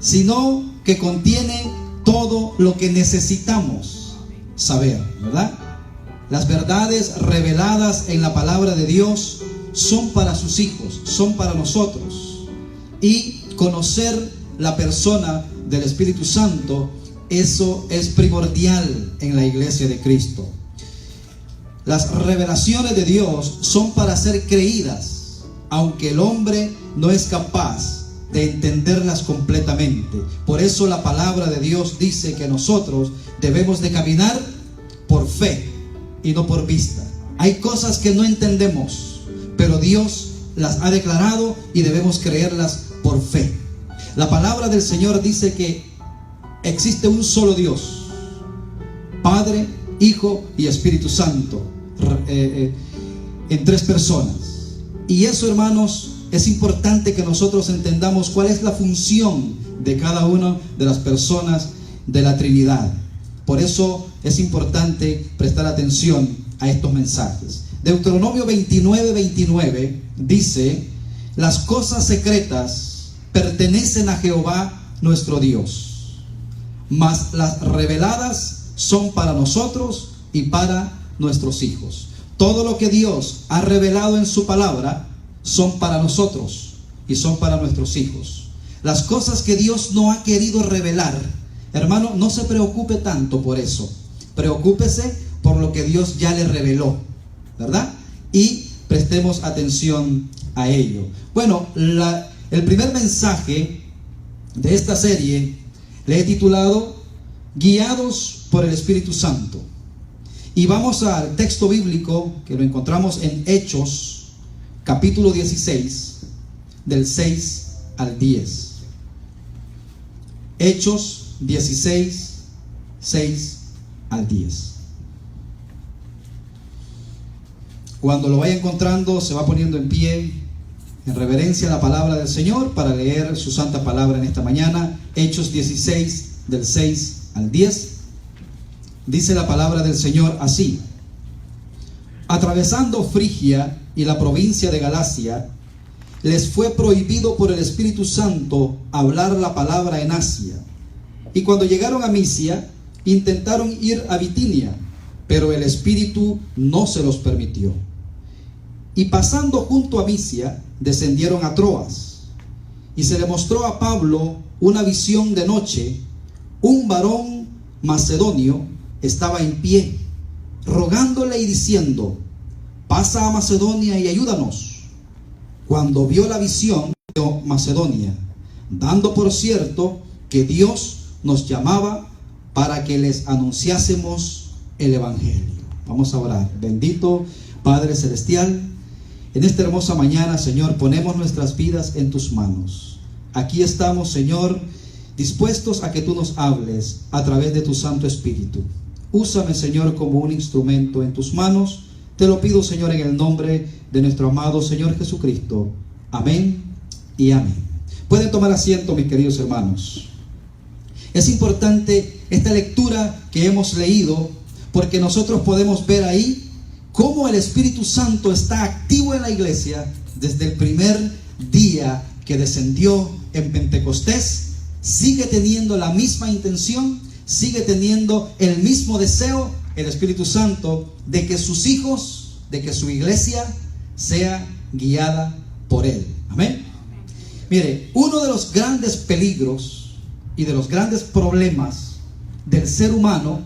sino que contiene todo lo que necesitamos saber, ¿verdad? Las verdades reveladas en la palabra de Dios son para sus hijos, son para nosotros. Y conocer la persona del Espíritu Santo, eso es primordial en la iglesia de Cristo. Las revelaciones de Dios son para ser creídas, aunque el hombre no es capaz de entenderlas completamente. Por eso la palabra de Dios dice que nosotros debemos de caminar por fe y no por vista. Hay cosas que no entendemos, pero Dios las ha declarado y debemos creerlas por fe. La palabra del Señor dice que existe un solo Dios, Padre, Hijo y Espíritu Santo, en tres personas. Y eso, hermanos, es importante que nosotros entendamos cuál es la función de cada una de las personas de la Trinidad. Por eso es importante prestar atención a estos mensajes. Deuteronomio 29:29 dice: las cosas secretas pertenecen a Jehová nuestro Dios, mas las reveladas son para nosotros y para nuestros hijos. Todo lo que Dios ha revelado en su palabra son para nosotros y son para nuestros hijos. Las cosas que Dios no ha querido revelar, hermano, no se preocupe tanto por eso. Preocúpese por lo que Dios ya le reveló, ¿verdad? Y prestemos atención a ello. Bueno, el primer mensaje de esta serie le he titulado Guiados por el Espíritu Santo. Y vamos al texto bíblico que lo encontramos en Hechos capítulo 16, del 6 al 10. Hechos 16, 6 al 10. Cuando lo vaya encontrando, se va poniendo en pie en reverencia a la palabra del Señor para leer su santa palabra en esta mañana. Hechos 16, del 6 al 10. Dice la palabra del Señor así: atravesando Frigia y la provincia de Galacia, les fue prohibido por el Espíritu Santo hablar la palabra en Asia. Y cuando llegaron a Misia, intentaron ir a Bitinia, pero el Espíritu no se los permitió. Y pasando junto a Misia, descendieron a Troas. Y se le mostró a Pablo una visión de noche. Un varón macedonio estaba en pie, rogándole y diciendo: pasa a Macedonia y ayúdanos. Cuando vio la visión de Macedonia, dando por cierto que Dios nos llamaba para que les anunciásemos el Evangelio. Vamos a orar. Bendito Padre Celestial, en esta hermosa mañana, Señor, ponemos nuestras vidas en tus manos. Aquí estamos, Señor, dispuestos a que tú nos hables a través de tu Santo Espíritu. Úsame, Señor, como un instrumento en tus manos. Te lo pido, Señor, en el nombre de nuestro amado Señor Jesucristo. Amén y amén. Pueden tomar asiento, mis queridos hermanos. Es importante esta lectura que hemos leído, porque nosotros podemos ver ahí cómo el Espíritu Santo está activo en la iglesia desde el primer día que descendió en Pentecostés. Sigue teniendo la misma intención, sigue teniendo el mismo deseo el Espíritu Santo de que sus hijos, de que su iglesia sea guiada por Él. Amén. Mire, uno de los grandes peligros y de los grandes problemas del ser humano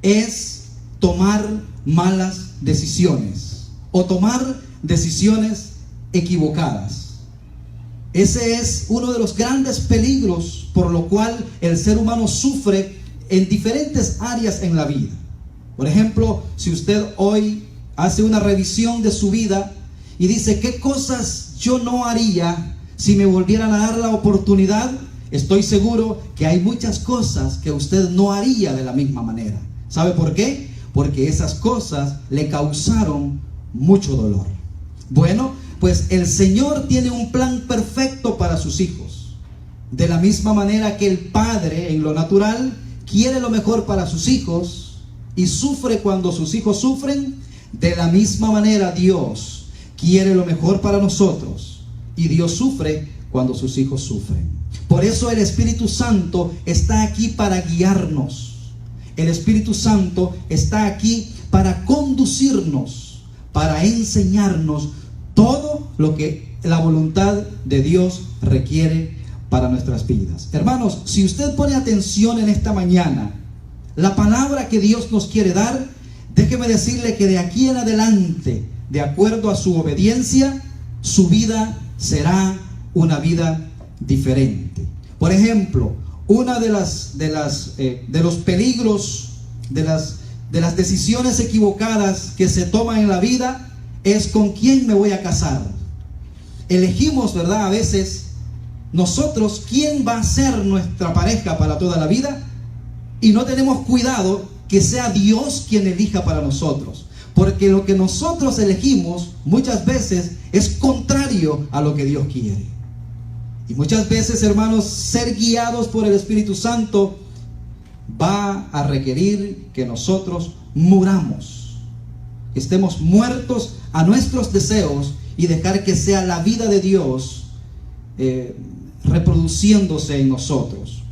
es tomar malas decisiones o tomar decisiones equivocadas. Ese es uno de los grandes peligros por lo cual el ser humano sufre en diferentes áreas en la vida. Por ejemplo, si usted hoy hace una revisión de su vida y dice: ¿qué cosas yo no haría si me volvieran a dar la oportunidad? Estoy seguro que hay muchas cosas que usted no haría de la misma manera. ¿Sabe por qué? Porque esas cosas le causaron mucho dolor. Bueno, pues el Señor tiene un plan perfecto para sus hijos. De la misma manera que el Padre en lo natural quiere lo mejor para sus hijos y sufre cuando sus hijos sufren, de la misma manera Dios quiere lo mejor para nosotros y Dios sufre cuando sus hijos sufren. Por eso el Espíritu Santo está aquí para guiarnos. El Espíritu Santo está aquí para conducirnos, para enseñarnos todo lo que la voluntad de Dios requiere para nuestras vidas. Hermanos, si usted pone atención en esta mañana, la palabra que Dios nos quiere dar, déjeme decirle que de aquí en adelante, de acuerdo a su obediencia, su vida será una vida diferente. Por ejemplo, una de los peligros, de las decisiones equivocadas que se toman en la vida es con quién me voy a casar. Elegimos, ¿verdad? A veces nosotros quién va a ser nuestra pareja para toda la vida, y no tenemos cuidado que sea Dios quien elija para nosotros, porque lo que nosotros elegimos muchas veces es contrario a lo que Dios quiere. Y muchas veces, hermanos, ser guiados por el Espíritu Santo va a requerir que nosotros muramos, que estemos muertos a nuestros deseos y dejar que sea la vida de Dios reproduciéndose en nosotros.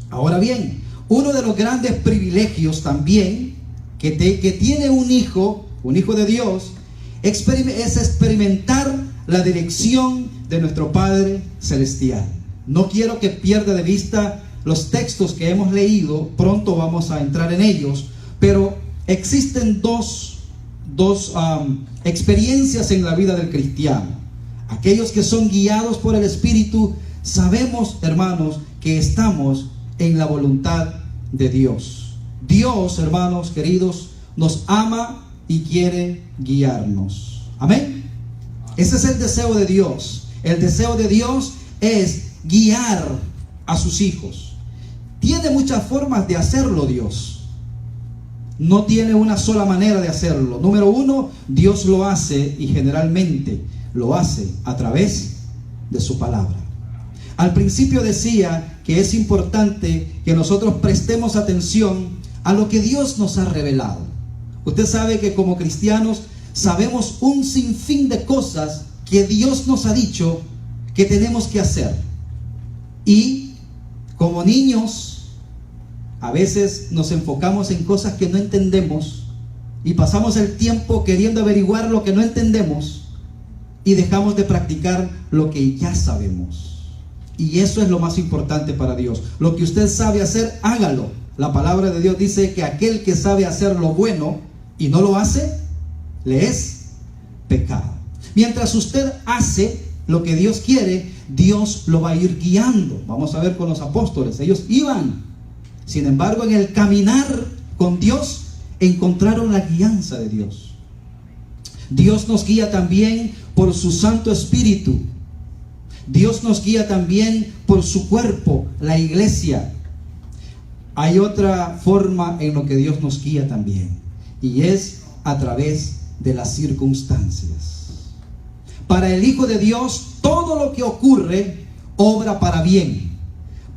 Ahora bien, uno de los grandes privilegios también que tiene un hijo de Dios es experimentar la dirección de nuestro Padre Celestial. No quiero que pierda de vista los textos que hemos leído, pronto vamos a entrar en ellos, pero existen dos experiencias en la vida del cristiano. Aquellos que son guiados por el Espíritu, sabemos, hermanos, que estamos en la voluntad de Dios. Dios, hermanos queridos, nos ama y quiere guiarnos. Amén. Ese es el deseo de Dios. El deseo de Dios es guiar a sus hijos. Tiene muchas formas de hacerlo Dios. No tiene una sola manera de hacerlo. Número uno, Dios lo hace, y generalmente lo hace a través de su palabra. Al principio decía que es importante que nosotros prestemos atención a lo que Dios nos ha revelado. Usted sabe que como cristianos sabemos un sinfín de cosas que Dios nos ha dicho que tenemos que hacer. Y como niños, a veces nos enfocamos en cosas que no entendemos y pasamos el tiempo queriendo averiguar lo que no entendemos y dejamos de practicar lo que ya sabemos. Y eso es lo más importante para Dios. Lo que usted sabe hacer, hágalo. La palabra de Dios dice que aquel que sabe hacer lo bueno y no lo hace, le es pecado. Mientras usted hace lo que Dios quiere, Dios lo va a ir guiando. Vamos a ver con los apóstoles. Ellos iban. Sin embargo, en el caminar con Dios, encontraron la guianza de Dios. Dios nos guía también por su Santo Espíritu. Dios nos guía también por su cuerpo, la iglesia. Hay otra forma en lo que Dios nos guía también, y es a través de las circunstancias. Para el Hijo de Dios, todo lo que ocurre obra para bien,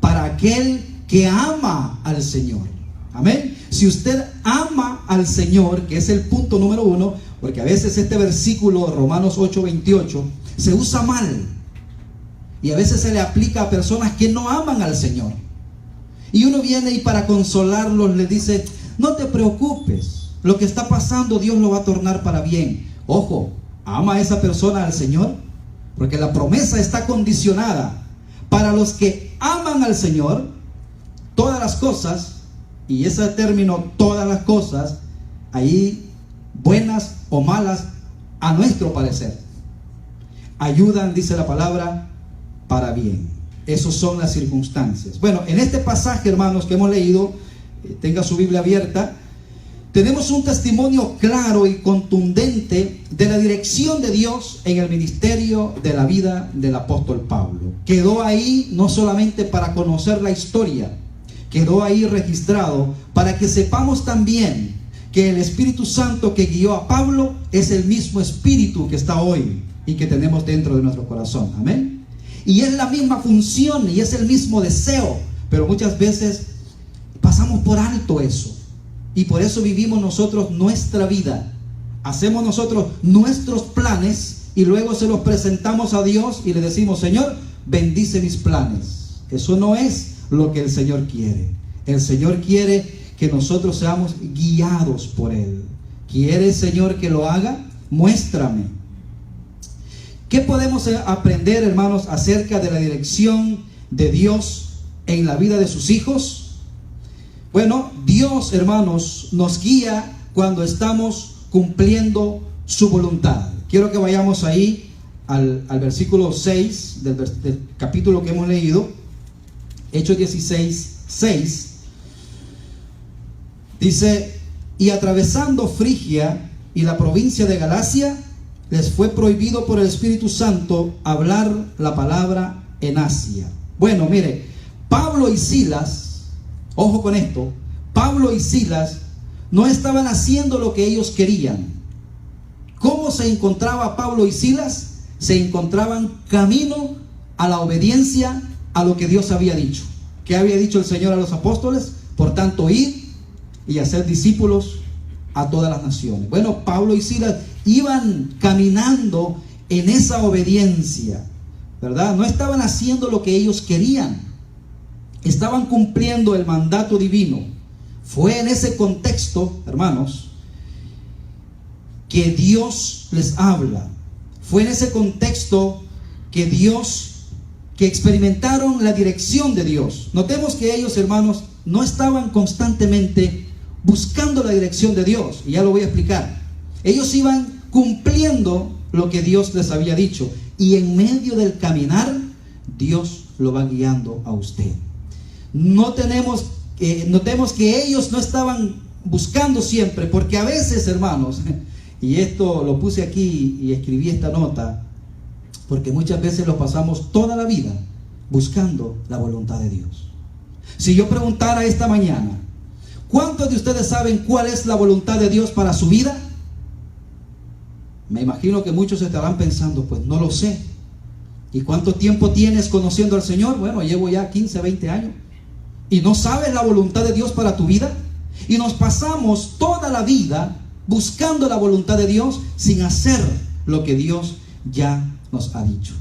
para aquel que ama al Señor. Amén. Si usted ama al Señor, que es el punto número uno, porque a veces este versículo, Romanos 8:28, se usa mal. Y a veces se le aplica a personas que no aman al Señor. Y uno viene y para consolarlos le dice, no te preocupes, lo que está pasando Dios lo va a tornar para bien. Ojo, ¿ama a esa persona al Señor? Porque la promesa está condicionada. Para los que aman al Señor, todas las cosas, y ese término, todas las cosas, ahí buenas o malas, a nuestro parecer, ayudan, dice la palabra, para bien. Esas son las circunstancias. Bueno, en este pasaje, hermanos, que hemos leído, tenga su Biblia abierta, tenemos un testimonio claro y contundente de la dirección de Dios en el ministerio de la vida del apóstol Pablo. Quedó ahí no solamente para conocer la historia, quedó ahí registrado para que sepamos también que el Espíritu Santo que guió a Pablo es el mismo Espíritu que está hoy y que tenemos dentro de nuestro corazón. Amén. Y es la misma función y es el mismo deseo, pero muchas veces pasamos por alto eso. Y por eso vivimos nosotros nuestra vida. Hacemos nosotros nuestros planes y luego se los presentamos a Dios y le decimos, Señor, bendice mis planes. Eso no es lo que el Señor quiere. El Señor quiere que nosotros seamos guiados por Él. ¿Quiere el Señor que lo haga? Muéstrame. ¿Qué podemos aprender, hermanos, acerca de la dirección de Dios en la vida de sus hijos? Bueno, Dios, hermanos, nos guía cuando estamos cumpliendo su voluntad. Quiero que vayamos ahí al versículo 6 del capítulo que hemos leído, Hechos 16, 6. Dice: y atravesando Frigia y la provincia de Galacia, les fue prohibido por el Espíritu Santo hablar la palabra en Asia. Bueno, mire, Pablo y Silas, ojo con esto, Pablo y Silas no estaban haciendo lo que ellos querían. ¿Cómo se encontraba Pablo y Silas? Se encontraban camino a la obediencia a lo que Dios había dicho. ¿Qué había dicho el Señor a los apóstoles? Por tanto, id y hacer discípulos a todas las naciones. Bueno, Pablo y Silas iban caminando en esa obediencia, ¿verdad? No estaban haciendo lo que ellos querían, estaban cumpliendo el mandato divino. Fue en ese contexto, hermanos, que Dios les habla. Fue en ese contexto que experimentaron la dirección de Dios. Notemos que ellos, hermanos, no estaban constantemente buscando la dirección de Dios, y ya lo voy a explicar. Ellos iban cumpliendo lo que Dios les había dicho, y en medio del caminar Dios lo va guiando a usted. Notemos que ellos no estaban buscando siempre, porque a veces, hermanos, y esto lo puse aquí y escribí esta nota, porque muchas veces lo pasamos toda la vida buscando la voluntad de Dios. Si yo preguntara esta mañana, ¿cuántos de ustedes saben cuál es la voluntad de Dios para su vida? Me imagino que muchos estarán pensando, pues no lo sé. ¿Y cuánto tiempo tienes conociendo al Señor? Bueno, llevo ya 15, 20 años. ¿Y no sabes la voluntad de Dios para tu vida? Y nos pasamos toda la vida buscando la voluntad de Dios sin hacer lo que Dios ya nos ha dicho.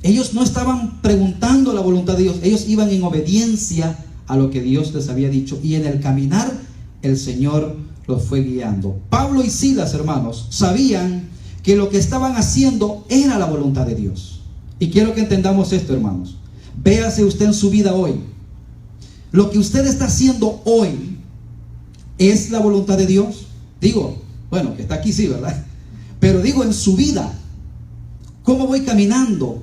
Ellos no estaban preguntando la voluntad de Dios, ellos iban en obediencia a lo que Dios les había dicho, y en el caminar el Señor los fue guiando. Pablo y Silas, hermanos, sabían que lo que estaban haciendo era la voluntad de Dios. Y quiero que entendamos esto, hermanos. Véase usted en su vida hoy. Lo que usted está haciendo hoy es la voluntad de Dios. Digo, bueno, que está aquí sí, ¿verdad? Pero digo, en su vida, ¿cómo voy caminando?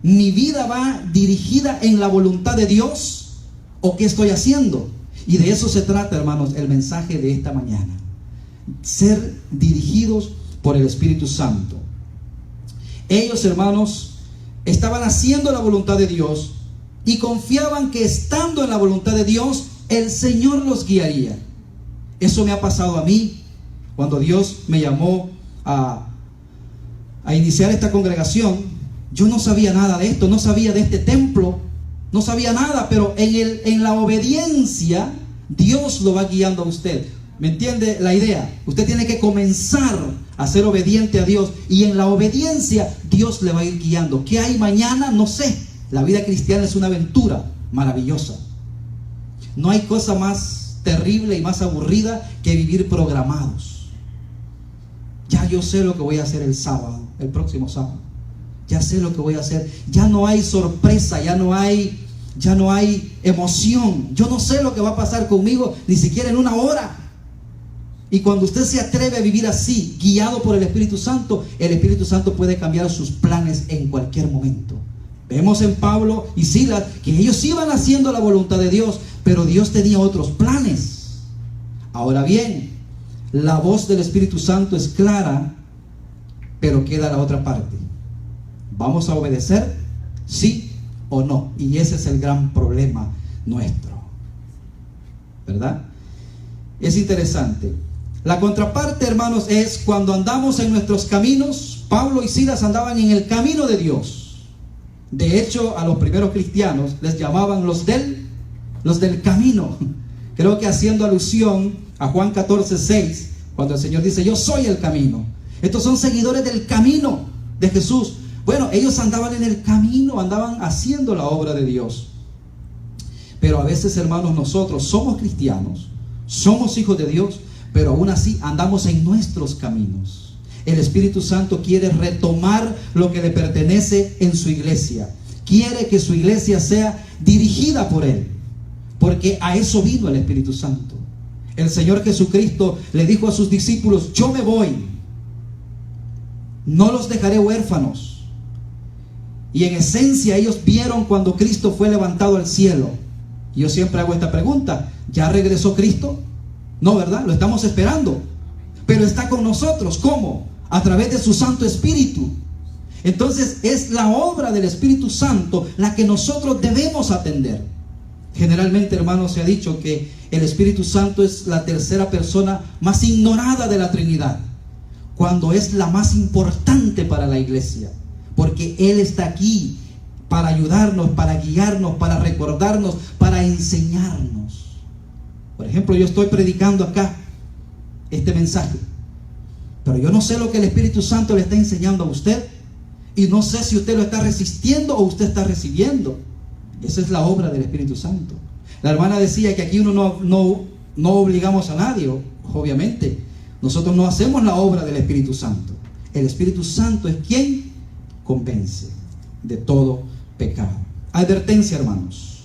¿Mi vida va dirigida en la voluntad de Dios? ¿O qué estoy haciendo? Y de eso se trata, hermanos, el mensaje de esta mañana. Ser dirigidos por el Espíritu Santo. Ellos, hermanos, estaban haciendo la voluntad de Dios y confiaban que estando en la voluntad de Dios, el Señor los guiaría. Eso me ha pasado a mí cuando Dios me llamó a iniciar esta congregación. Yo no sabía nada de esto, no sabía de este templo, no sabía nada, pero en la obediencia Dios lo va guiando a usted. ¿Me entiende la idea? Usted tiene que comenzar a ser obediente a Dios, y en la obediencia Dios le va a ir guiando. ¿Qué hay mañana? No sé. La vida cristiana es una aventura maravillosa. No hay cosa más terrible y más aburrida que vivir programados. Ya yo sé lo que voy a hacer el sábado, el próximo sábado. Ya sé lo que voy a hacer. Ya no hay sorpresa, ya no hay emoción. Yo no sé lo que va a pasar conmigo, ni siquiera en una hora. Y cuando usted se atreve a vivir así, guiado por el Espíritu Santo puede cambiar sus planes en cualquier momento. Vemos en Pablo y Silas que ellos iban haciendo la voluntad de Dios, pero Dios tenía otros planes. Ahora bien, la voz del Espíritu Santo es clara, pero queda la otra parte. ¿Vamos a obedecer? ¿Sí o no? Y ese es el gran problema nuestro, ¿verdad? Es interesante. La contraparte, hermanos, es cuando andamos en nuestros caminos. Pablo y Silas andaban en el camino de Dios. De hecho, a los primeros cristianos les llamaban los del camino. Creo que haciendo alusión a Juan 14:6, cuando el Señor dice: yo soy el camino. Estos son seguidores del camino de Jesús. Bueno, ellos andaban en el camino, andaban haciendo la obra de Dios. Pero a veces, hermanos, nosotros somos cristianos, somos hijos de Dios, pero aún así andamos en nuestros caminos. El Espíritu Santo quiere retomar lo que le pertenece en su iglesia. Quiere que su iglesia sea dirigida por Él, porque a eso vino el Espíritu Santo. El Señor Jesucristo le dijo a sus discípulos: yo me voy, no los dejaré huérfanos. Y en esencia ellos vieron cuando Cristo fue levantado al cielo. Yo siempre hago esta pregunta: ¿ya regresó Cristo? No, ¿verdad? Lo estamos esperando, pero está con nosotros. ¿Cómo? A través de su Santo Espíritu. Entonces es la obra del Espíritu Santo la que nosotros debemos atender. Generalmente, hermanos, se ha dicho que el Espíritu Santo es la tercera persona más ignorada de la Trinidad, cuando es la más importante para la iglesia, porque Él está aquí para ayudarnos, para guiarnos, para recordarnos, para enseñarnos. Por ejemplo, yo estoy predicando acá este mensaje, pero yo no sé lo que el Espíritu Santo le está enseñando a usted, y no sé si usted lo está resistiendo o usted está recibiendo. Esa es la obra del Espíritu Santo. La hermana decía que aquí uno no obligamos a nadie. Obviamente nosotros no hacemos la obra del Espíritu Santo. El Espíritu Santo es quien convence de todo pecado. Advertencia, hermanos: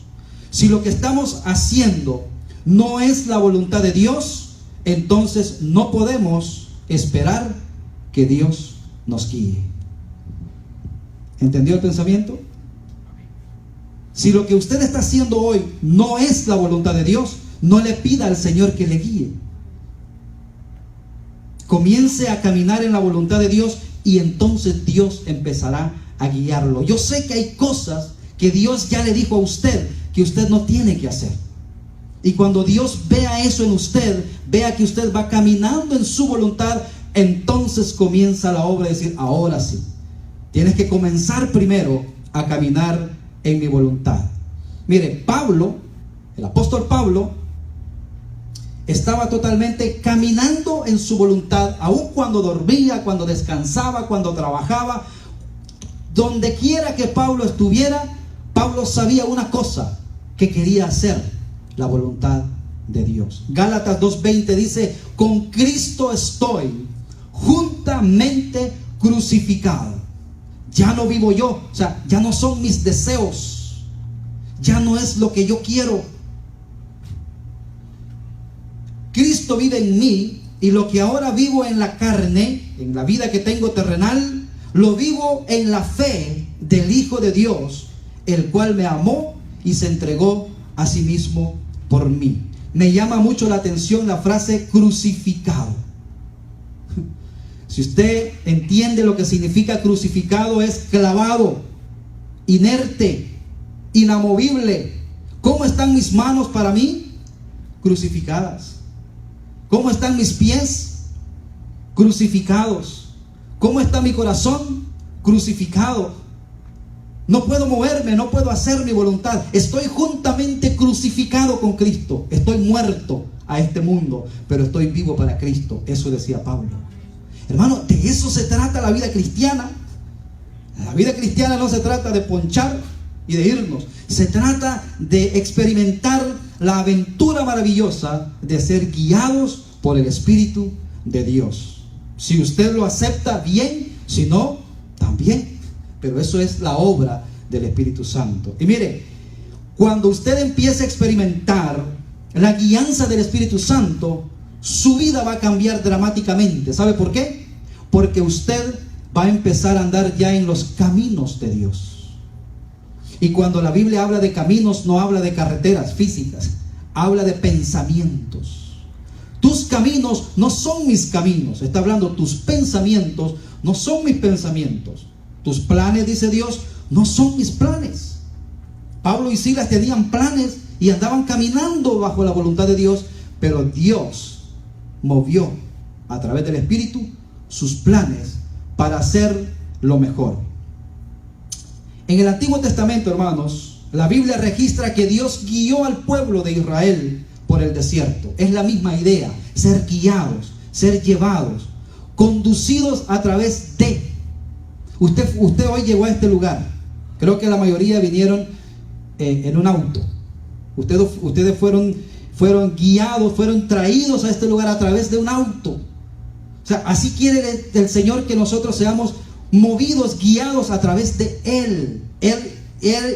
si lo que estamos haciendo no es la voluntad de Dios, entonces no podemos esperar que Dios nos guíe. ¿Entendió el pensamiento? Si lo que usted está haciendo hoy no es la voluntad de Dios, no le pida al Señor que le guíe. Comience a caminar en la voluntad de Dios y entonces Dios empezará a guiarlo. Yo sé que hay cosas que Dios ya le dijo a usted que usted no tiene que hacer. Y cuando Dios vea eso en usted, vea que usted va caminando en su voluntad, entonces comienza la obra de decir: ahora sí, tienes que comenzar primero a caminar en mi voluntad. Mire, Pablo, el apóstol Pablo, estaba totalmente caminando en su voluntad, aun cuando dormía, cuando descansaba, cuando trabajaba. Donde quiera que Pablo estuviera, Pablo sabía una cosa: que quería hacer la voluntad de Dios. Gálatas 2:20 dice: con Cristo estoy juntamente crucificado. Ya no vivo yo, o sea, ya no son mis deseos, ya no es lo que yo quiero. Cristo vive en mí, y lo que ahora vivo en la carne, en la vida que tengo terrenal, lo vivo en la fe del Hijo de Dios, el cual me amó y se entregó a sí mismo por mí. Me llama mucho la atención la frase crucificado. Si usted entiende lo que significa crucificado, es clavado, inerte, inamovible. ¿Cómo están mis manos para mí? Crucificadas. ¿Cómo están mis pies? Crucificados. ¿Cómo está mi corazón? Crucificado. No puedo moverme, no puedo hacer mi voluntad. Estoy juntamente crucificado con Cristo. Estoy muerto a este mundo, pero estoy vivo para Cristo. Eso decía Pablo. Hermano, de eso se trata la vida cristiana. La vida cristiana no se trata de ponchar y de irnos. Se trata de experimentar la aventura maravillosa de ser guiados por el Espíritu de Dios. Si usted lo acepta, bien. Si no, también. Pero eso es la obra del Espíritu Santo. Y mire, cuando usted empiece a experimentar la guianza del Espíritu Santo, su vida va a cambiar dramáticamente. ¿Sabe por qué? Porque usted va a empezar a andar ya en los caminos de Dios. Y cuando la Biblia habla de caminos, no habla de carreteras físicas, habla de pensamientos. Tus caminos no son mis caminos. Está hablando, tus pensamientos no son mis pensamientos. Tus planes, dice Dios, no son mis planes. Pablo y Silas tenían planes y andaban caminando bajo la voluntad de Dios, pero Dios movió a través del Espíritu sus planes para hacer lo mejor. En el Antiguo Testamento, hermanos, la Biblia registra que Dios guió al pueblo de Israel por el desierto. Es la misma idea: ser guiados, ser llevados, conducidos a través de. Usted hoy llegó a este lugar. Creo que la mayoría vinieron en un auto. Ustedes fueron guiados, fueron traídos a este lugar a través de un auto. O sea, así quiere el Señor que nosotros seamos movidos, guiados a través de Él.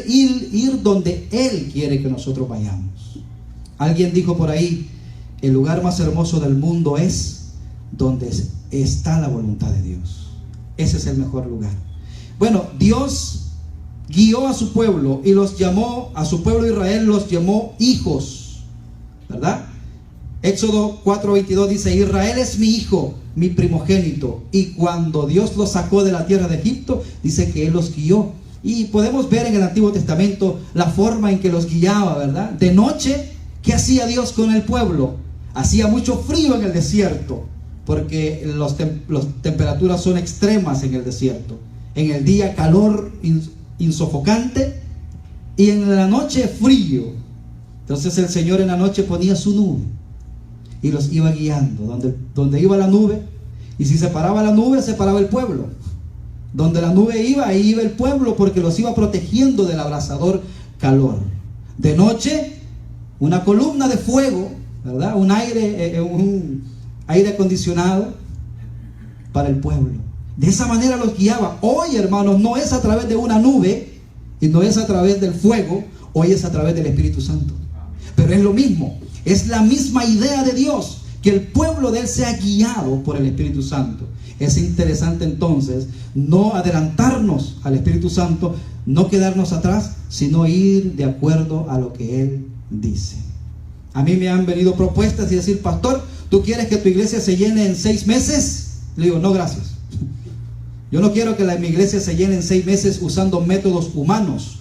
Ir donde Él quiere que nosotros vayamos. Alguien dijo por ahí, el lugar más hermoso del mundo es donde está la voluntad de Dios. Ese es el mejor lugar. Bueno, Dios guió a su pueblo y los llamó, a su pueblo Israel los llamó hijos, ¿verdad? Éxodo 4:22 dice, Israel es mi hijo, mi primogénito. Y cuando Dios los sacó de la tierra de Egipto, dice que Él los guió. Y podemos ver en el Antiguo Testamento la forma en que los guiaba, ¿verdad? De noche, ¿qué hacía Dios con el pueblo? Hacía mucho frío en el desierto, porque las temperaturas son extremas en el desierto. En el día calor insofocante y en la noche frío. Entonces el Señor en la noche ponía su nube y los iba guiando. Donde iba la nube, y si se paraba la nube, se paraba el pueblo. Donde la nube iba, ahí iba el pueblo, porque los iba protegiendo del abrasador calor. De noche, una columna de fuego, ¿verdad? Un aire acondicionado para el pueblo. De esa manera los guiaba. Hoy, hermanos, no es a través de una nube y no es a través del fuego, hoy es a través del Espíritu Santo. Pero es lo mismo, es la misma idea de Dios, que el pueblo de Él sea guiado por el Espíritu Santo. Es interesante entonces no adelantarnos al Espíritu Santo, no quedarnos atrás, sino ir de acuerdo a lo que Él dice. A mí me han venido propuestas y decir, pastor, ¿tú quieres que tu iglesia se llene en 6 meses? Le digo, no, gracias. Yo no quiero que mi iglesia se llene en 6 meses usando métodos humanos.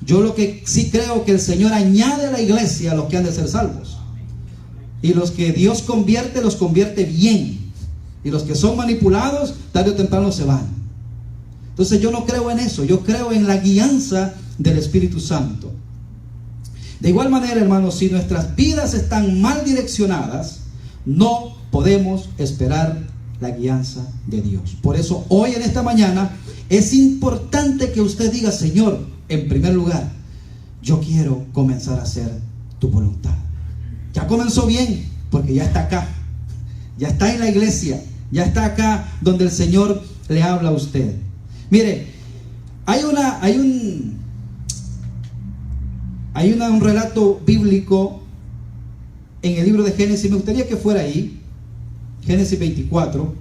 Yo lo que sí creo que el Señor añade a la iglesia a los que han de ser salvos. Y los que Dios convierte, los convierte bien. Y los que son manipulados, tarde o temprano se van. Entonces yo no creo en eso. Yo creo en la guianza del Espíritu Santo. De igual manera, hermanos, si nuestras vidas están mal direccionadas, no podemos esperar la guianza de Dios. Por eso hoy en esta mañana es importante que usted diga, Señor, en primer lugar, yo quiero comenzar a hacer tu voluntad. Ya comenzó bien, porque ya está acá, ya está en la iglesia, ya está acá donde el Señor le habla a usted. Mire, hay un relato bíblico en el libro de Génesis. Me gustaría que fuera ahí, Génesis 24.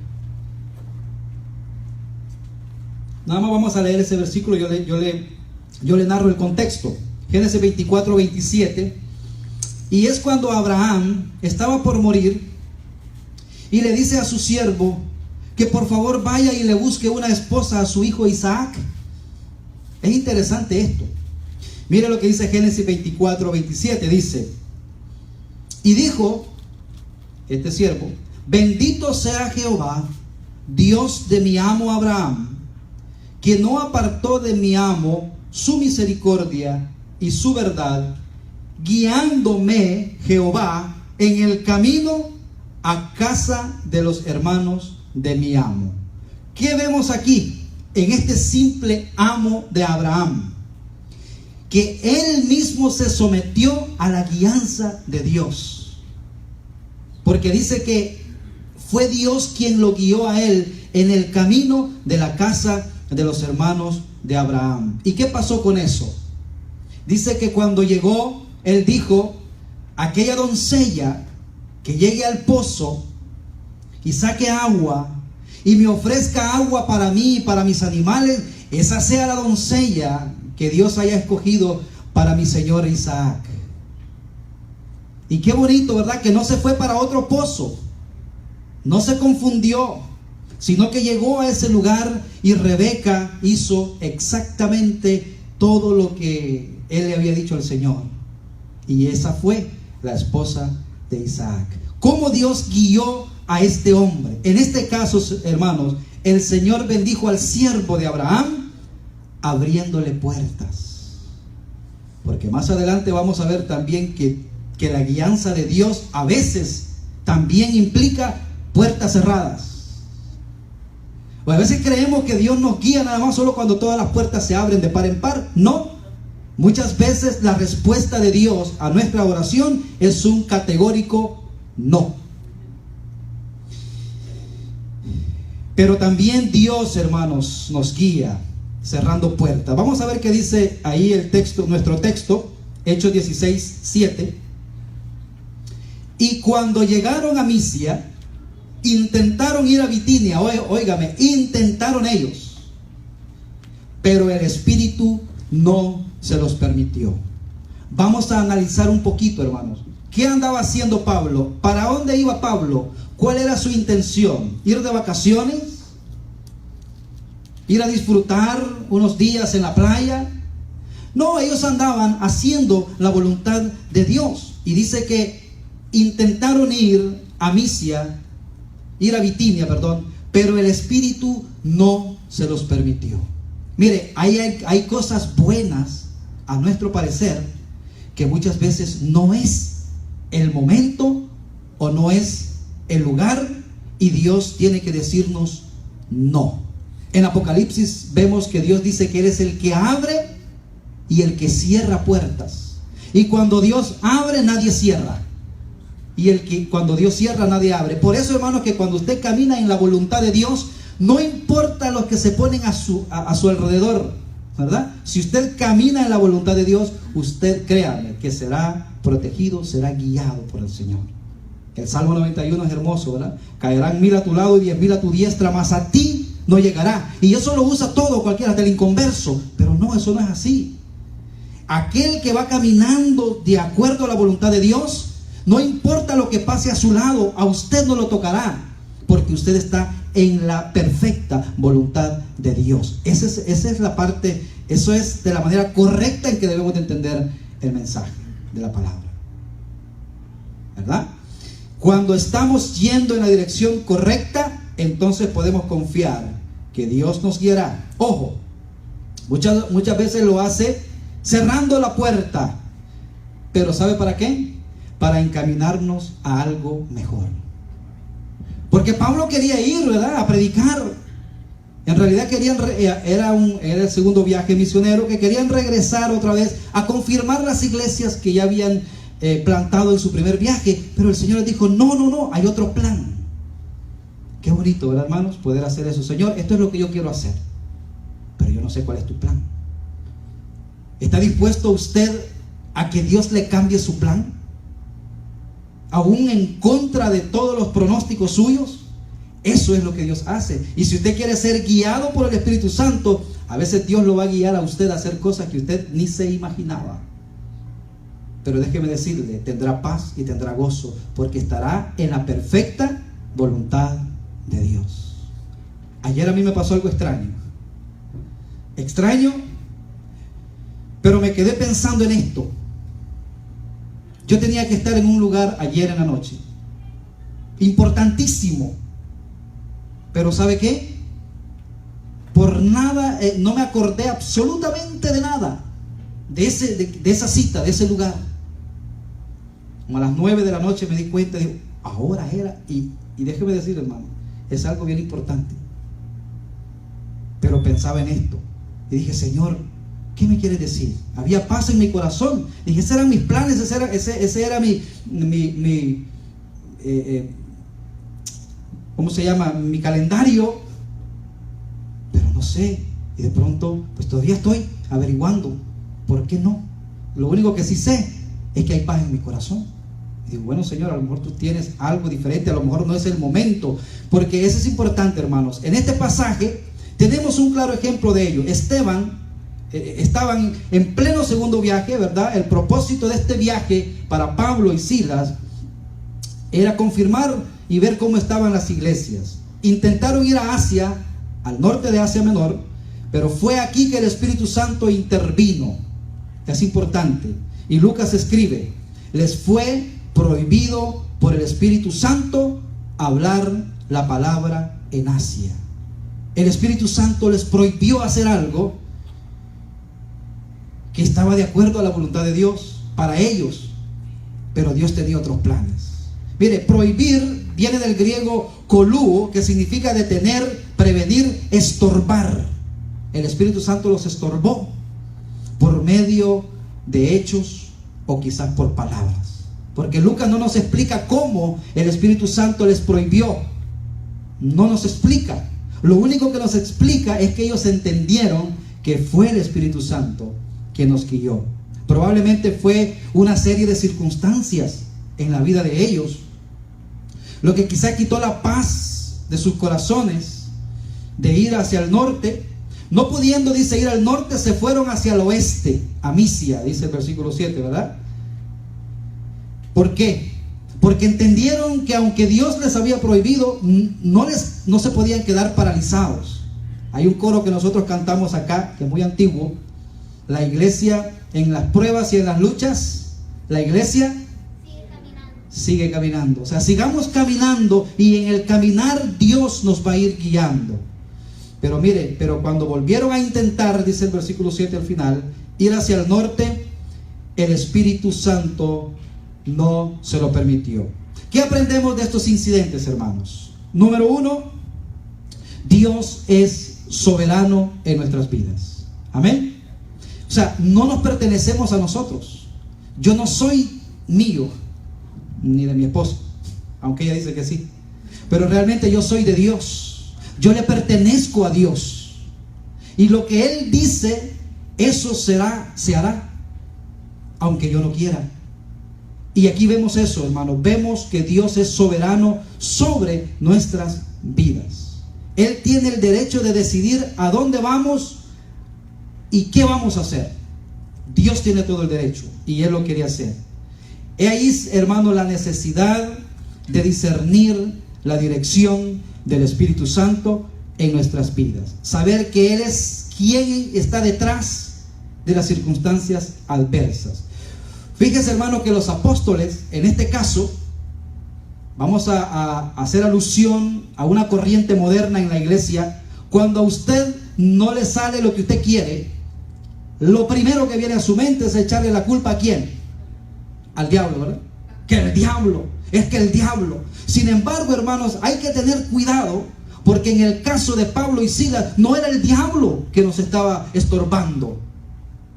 Nada más vamos a leer ese versículo. Yo le narro el contexto. Génesis 24, 27. Y es cuando Abraham estaba por morir y le dice a su siervo que por favor vaya y le busque una esposa a su hijo Isaac. Es interesante esto. Mire lo que dice Génesis 24, 27. Dice, y dijo este siervo, bendito sea Jehová, Dios de mi amo Abraham, que no apartó de mi amo su misericordia y su verdad, guiándome Jehová en el camino a casa de los hermanos de mi amo. ¿Qué vemos aquí en este simple amo de Abraham? Que él mismo se sometió a la guianza de Dios, porque dice que fue Dios quien lo guió a él en el camino de la casa de los hermanos de Abraham. ¿Y qué pasó con eso? Dice que cuando llegó, él dijo, aquella doncella que llegue al pozo y saque agua y me ofrezca agua para mí y para mis animales, esa sea la doncella que Dios haya escogido para mi señor Isaac. Y qué bonito, ¿verdad? Que no se fue para otro pozo, no se confundió, sino que llegó a ese lugar y Rebeca hizo exactamente todo lo que él le había dicho al Señor. Y esa fue la esposa de Isaac. ¿Cómo Dios guió a este hombre? En este caso, hermanos, el Señor bendijo al siervo de Abraham, abriéndole puertas. Porque más adelante vamos a ver también que la guianza de Dios a veces también implica puertas cerradas. O a veces creemos que Dios nos guía nada más solo cuando todas las puertas se abren de par en par. No. Muchas veces la respuesta de Dios a nuestra oración es un categórico no. Pero también Dios, hermanos, nos guía cerrando puertas. Vamos a ver qué dice ahí el texto, nuestro texto, Hechos 16:7. Y cuando llegaron a Misia, intentaron ir a Bitinia. Óigame, intentaron ellos, pero el Espíritu no se los permitió. Vamos a analizar un poquito, hermanos. ¿Qué andaba haciendo Pablo? ¿Para dónde iba Pablo? ¿Cuál era su intención? ¿Ir de vacaciones? ¿Ir a disfrutar unos días en la playa? No, ellos andaban haciendo la voluntad de Dios. Y dice que intentaron ir a Misia, ir a Bitinia, pero el Espíritu no se los permitió. Mire, hay cosas buenas, a nuestro parecer, que muchas veces no es el momento o no es el lugar, y Dios tiene que decirnos no. En Apocalipsis vemos que Dios dice que Él es el que abre y el que cierra puertas. Y cuando Dios abre, nadie cierra. Y cuando Dios cierra, nadie abre. Por eso, hermanos, que cuando usted camina en la voluntad de Dios, no importa los que se ponen a su alrededor, ¿verdad? Si usted camina en la voluntad de Dios, usted, créame, que será protegido, será guiado por el Señor. El Salmo 91 es hermoso, ¿verdad? Caerán 1000 a tu lado y 10,000 a tu diestra, mas a ti no llegará. Y eso lo usa todo, cualquiera, hasta el inconverso. Pero no, eso no es así. Aquel que va caminando de acuerdo a la voluntad de Dios, no importa lo que pase a su lado, a usted no lo tocará, porque usted está en la perfecta voluntad de Dios. Esa es la parte, eso es de la manera correcta en que debemos de entender el mensaje de la palabra, ¿verdad? Cuando estamos yendo en la dirección correcta, entonces podemos confiar que Dios nos guiará. Ojo, muchas veces lo hace cerrando la puerta, pero ¿sabe para qué? Para encaminarnos a algo mejor. Porque Pablo quería ir, ¿verdad?, a predicar. En realidad era el segundo viaje misionero, que querían regresar otra vez a confirmar las iglesias que ya habían plantado en su primer viaje. Pero el Señor les dijo, no, hay otro plan. Qué bonito, ¿verdad, hermanos? Poder hacer eso. Señor, esto es lo que yo quiero hacer, pero yo no sé cuál es tu plan. ¿Está dispuesto usted a que Dios le cambie su plan? Aún en contra de todos los pronósticos suyos. Eso es lo que Dios hace. Y si usted quiere ser guiado por el Espíritu Santo, a veces Dios lo va a guiar a usted a hacer cosas que usted ni se imaginaba. Pero déjeme decirle, tendrá paz y tendrá gozo, porque estará en la perfecta voluntad de Dios. Ayer a mí me pasó algo extraño, pero me quedé pensando en esto. Yo tenía que estar en un lugar ayer en la noche, importantísimo, pero ¿sabe qué? Por nada, no me acordé absolutamente de nada, de esa cita, de ese lugar. Como a las 9 de la noche me di cuenta, digo, ahora era, y déjeme decir, hermano, es algo bien importante. Pero pensaba en esto, y dije, Señor, ¿qué me quieres decir? Había paz en mi corazón. Dije, esos eran mis planes, ese era mi ¿cómo se llama? Mi calendario. Pero no sé. Y de pronto, pues todavía estoy averiguando. ¿Por qué no? Lo único que sí sé es que hay paz en mi corazón. Y digo, bueno, Señor, a lo mejor tú tienes algo diferente, a lo mejor no es el momento. Porque eso es importante, hermanos. En este pasaje tenemos un claro ejemplo de ello. Estaban en pleno segundo viaje, ¿verdad? El propósito de este viaje para Pablo y Silas era confirmar y ver cómo estaban las iglesias. Intentaron ir a Asia, al norte de Asia Menor, pero fue aquí que el Espíritu Santo intervino. Es importante. Y Lucas escribe, les fue prohibido por el Espíritu Santo hablar la palabra en Asia. El Espíritu Santo les prohibió hacer algo que estaba de acuerdo a la voluntad de Dios para ellos, pero Dios tenía otros planes. Mire, prohibir viene del griego kolúo, que significa detener, prevenir, estorbar. El Espíritu Santo los estorbó por medio de hechos o quizás por palabras. Porque Lucas no nos explica cómo el Espíritu Santo les prohibió. No nos explica. Lo único que nos explica es que ellos entendieron que fue el Espíritu Santo que nos guió. Probablemente fue una serie de circunstancias en la vida de ellos, lo que quizá quitó la paz de sus corazones de ir hacia el norte. No pudiendo, dice, ir al norte, se fueron hacia el oeste, a Misia, dice el versículo 7, ¿verdad? ¿Por qué? Porque entendieron que aunque Dios les había prohibido, no se podían quedar paralizados. Hay un coro que nosotros cantamos acá, que es muy antiguo: la iglesia en las pruebas y en las luchas, la iglesia sigue caminando. O sea, sigamos caminando, y en el caminar Dios nos va a ir guiando. Pero mire, pero cuando volvieron a intentar, dice el versículo 7 al final, ir hacia el norte, el Espíritu Santo no se lo permitió. ¿Qué aprendemos de estos incidentes, hermanos? Número 1, Dios es soberano en nuestras vidas. Amén. O sea, no nos pertenecemos a nosotros. Yo no soy mío, ni de mi esposo, aunque ella dice que sí. Pero realmente yo soy de Dios. Yo le pertenezco a Dios. Y lo que Él dice, eso se hará, aunque yo no quiera. Y aquí vemos eso, hermanos. Vemos que Dios es soberano sobre nuestras vidas. Él tiene el derecho de decidir a dónde vamos y qué vamos a hacer. Dios tiene todo el derecho, y Él lo quería hacer. He ahí, hermano, la necesidad de discernir la dirección del Espíritu Santo en nuestras vidas. Saber que Él es quien está detrás de las circunstancias adversas. Fíjese, hermano, que los apóstoles, en este caso, vamos a hacer alusión a una corriente moderna en la iglesia. Cuando a usted no le sale lo que usted quiere, lo primero que viene a su mente es echarle la culpa ¿a quién? Al diablo, ¿verdad? Que el diablo, es que el diablo. Sin embargo, hermanos, hay que tener cuidado, porque en el caso de Pablo y Silas, no era el diablo que nos estaba estorbando,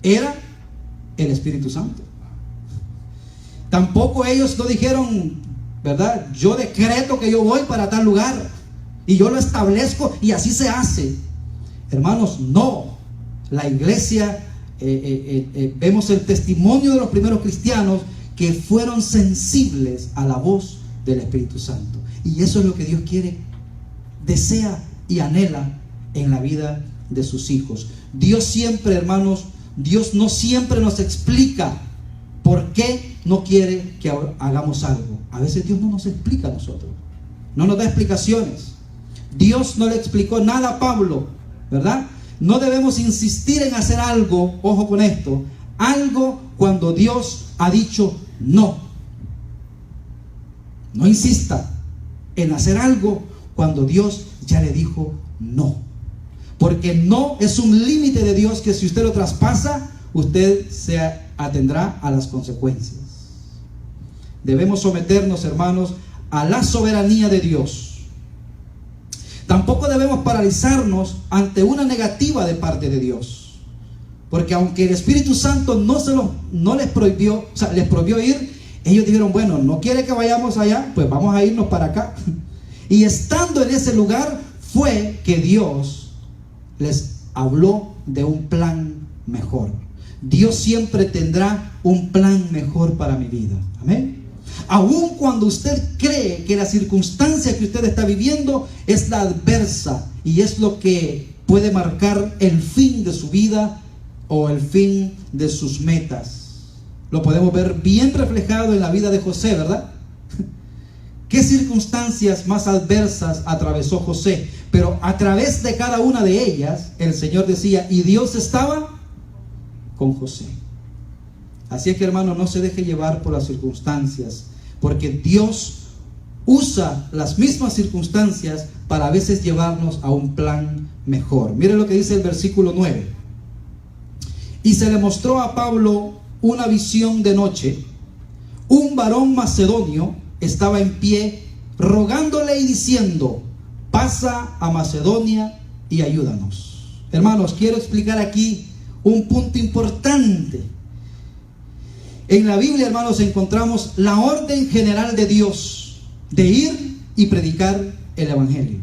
era el Espíritu Santo. Tampoco ellos no dijeron, ¿verdad? Yo decreto que yo voy para tal lugar y yo lo establezco y así se hace. Hermanos, no. La iglesia, vemos el testimonio de los primeros cristianos que fueron sensibles a la voz del Espíritu Santo. Y eso es lo que Dios quiere, desea y anhela en la vida de sus hijos. Dios siempre, hermanos, Dios no siempre nos explica por qué no quiere que hagamos algo. A veces Dios no nos explica a nosotros, no nos da explicaciones. Dios no le explicó nada a Pablo, ¿verdad? No debemos insistir en hacer algo, ojo con esto, algo cuando Dios ha dicho no. No insista en hacer algo cuando Dios ya le dijo no. Porque no es un límite de Dios que si usted lo traspasa, usted se atendrá a las consecuencias. Debemos someternos, hermanos, a la soberanía de Dios. Tampoco debemos paralizarnos ante una negativa de parte de Dios. Porque aunque el Espíritu Santo no les prohibió, o sea, les prohibió ir, ellos dijeron, bueno, no quiere que vayamos allá, pues vamos a irnos para acá. Y estando en ese lugar fue que Dios les habló de un plan mejor. Dios siempre tendrá un plan mejor para mi vida. Amén. Aun cuando usted cree que la circunstancia que usted está viviendo es la adversa y es lo que puede marcar el fin de su vida o el fin de sus metas. Lo podemos ver bien reflejado en la vida de José, ¿verdad? ¿Qué circunstancias más adversas atravesó José? Pero a través de cada una de ellas, el Señor decía, y Dios estaba con José. Así es que, hermano, no se deje llevar por las circunstancias, porque Dios usa las mismas circunstancias para a veces llevarnos a un plan mejor. Mire lo que dice el versículo 9. Y se le mostró a Pablo una visión de noche. Un varón macedonio estaba en pie, rogándole y diciendo, pasa a Macedonia y ayúdanos. Hermanos, quiero explicar aquí un punto importante. En la Biblia, hermanos, encontramos la orden general de Dios de ir y predicar el Evangelio.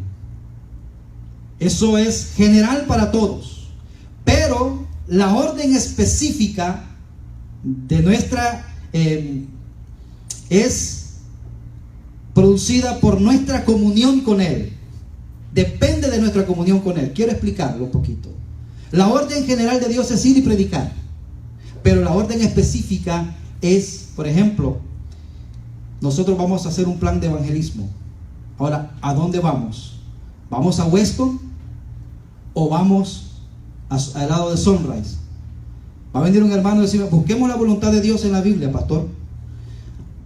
Eso es general para todos. Pero la orden específica de nuestra es producida por nuestra comunión con Él. Depende de nuestra comunión con Él. Quiero explicarlo un poquito. La orden general de Dios es ir y predicar. Pero la orden específica es, por ejemplo, nosotros vamos a hacer un plan de evangelismo. Ahora, ¿a dónde vamos? ¿Vamos a Weston o vamos al lado de Sunrise? Va a venir un hermano y decir, busquemos la voluntad de Dios en la Biblia, pastor.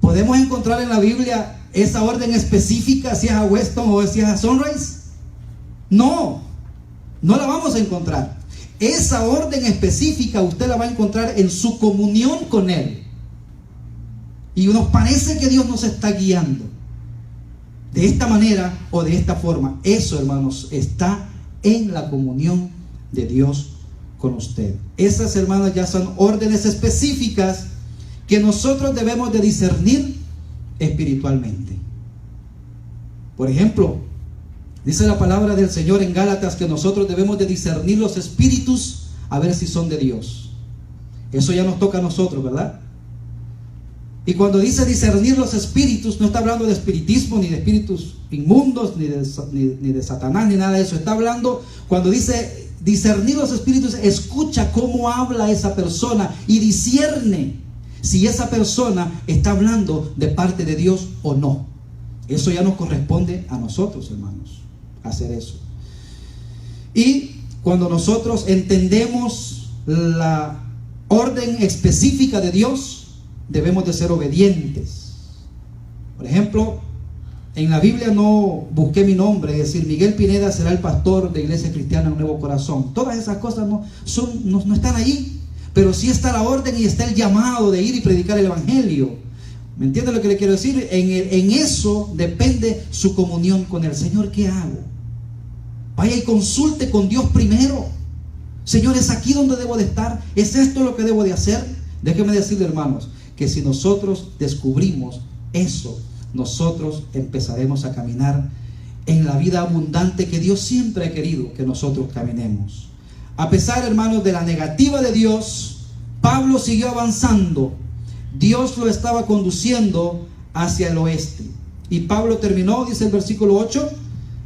¿Podemos encontrar en la Biblia esa orden específica si es a Weston o si es a Sunrise? No, no la vamos a encontrar. Esa orden específica usted la va a encontrar en su comunión con Él. Y nos parece que Dios nos está guiando de esta manera o de esta forma. Eso, hermanos, está en la comunión de Dios con usted. Esas, hermanos, ya son órdenes específicas que nosotros debemos de discernir espiritualmente. Por ejemplo, dice la palabra del Señor en Gálatas que nosotros debemos de discernir los espíritus a ver si son de Dios. Eso ya nos toca a nosotros, ¿verdad? Y cuando dice discernir los espíritus, no está hablando de espiritismo, ni de espíritus inmundos, ni de Satanás, ni nada de eso. Está hablando, cuando dice discernir los espíritus, escucha cómo habla esa persona y discierne si esa persona está hablando de parte de Dios o no. Eso ya nos corresponde a nosotros, hermanos, hacer eso. Y cuando nosotros entendemos la orden específica de Dios, debemos de ser obedientes. Por ejemplo, en la Biblia no busqué mi nombre, es decir, Miguel Pineda será el pastor de Iglesia Cristiana Un Nuevo Corazón. Todas esas cosas no están ahí, pero sí está la orden y está el llamado de ir y predicar el Evangelio. ¿Me entiende lo que le quiero decir? En eso depende su comunión con el Señor. ¿Qué hago? Vaya y consulte con Dios primero. Señor, ¿es aquí donde debo de estar? ¿Es esto lo que debo de hacer? Déjeme decirle, hermanos, que si nosotros descubrimos eso, nosotros empezaremos a caminar en la vida abundante que Dios siempre ha querido que nosotros caminemos. A pesar, hermanos, de la negativa de Dios, Pablo siguió avanzando. Dios lo estaba conduciendo hacia el oeste. Y Pablo terminó, dice el versículo 8,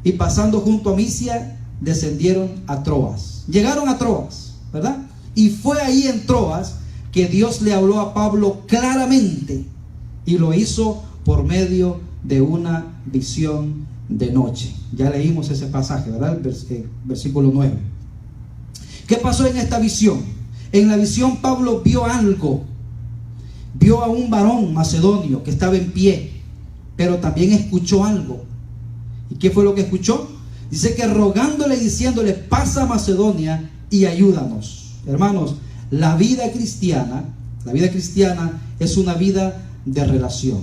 y pasando junto a Misia, descendieron a Troas. Llegaron a Troas, ¿verdad? Y fue ahí en Troas que Dios le habló a Pablo claramente, y lo hizo por medio de una visión de noche. Ya leímos ese pasaje, ¿verdad? Versículo 9. ¿Qué pasó en esta visión? En la visión Pablo vio algo. Vio a un varón macedonio que estaba en pie, pero también escuchó algo. ¿Y qué fue lo que escuchó? Dice que rogándole y diciéndole, pasa a Macedonia y ayúdanos. Hermanos, la vida cristiana es una vida de relación,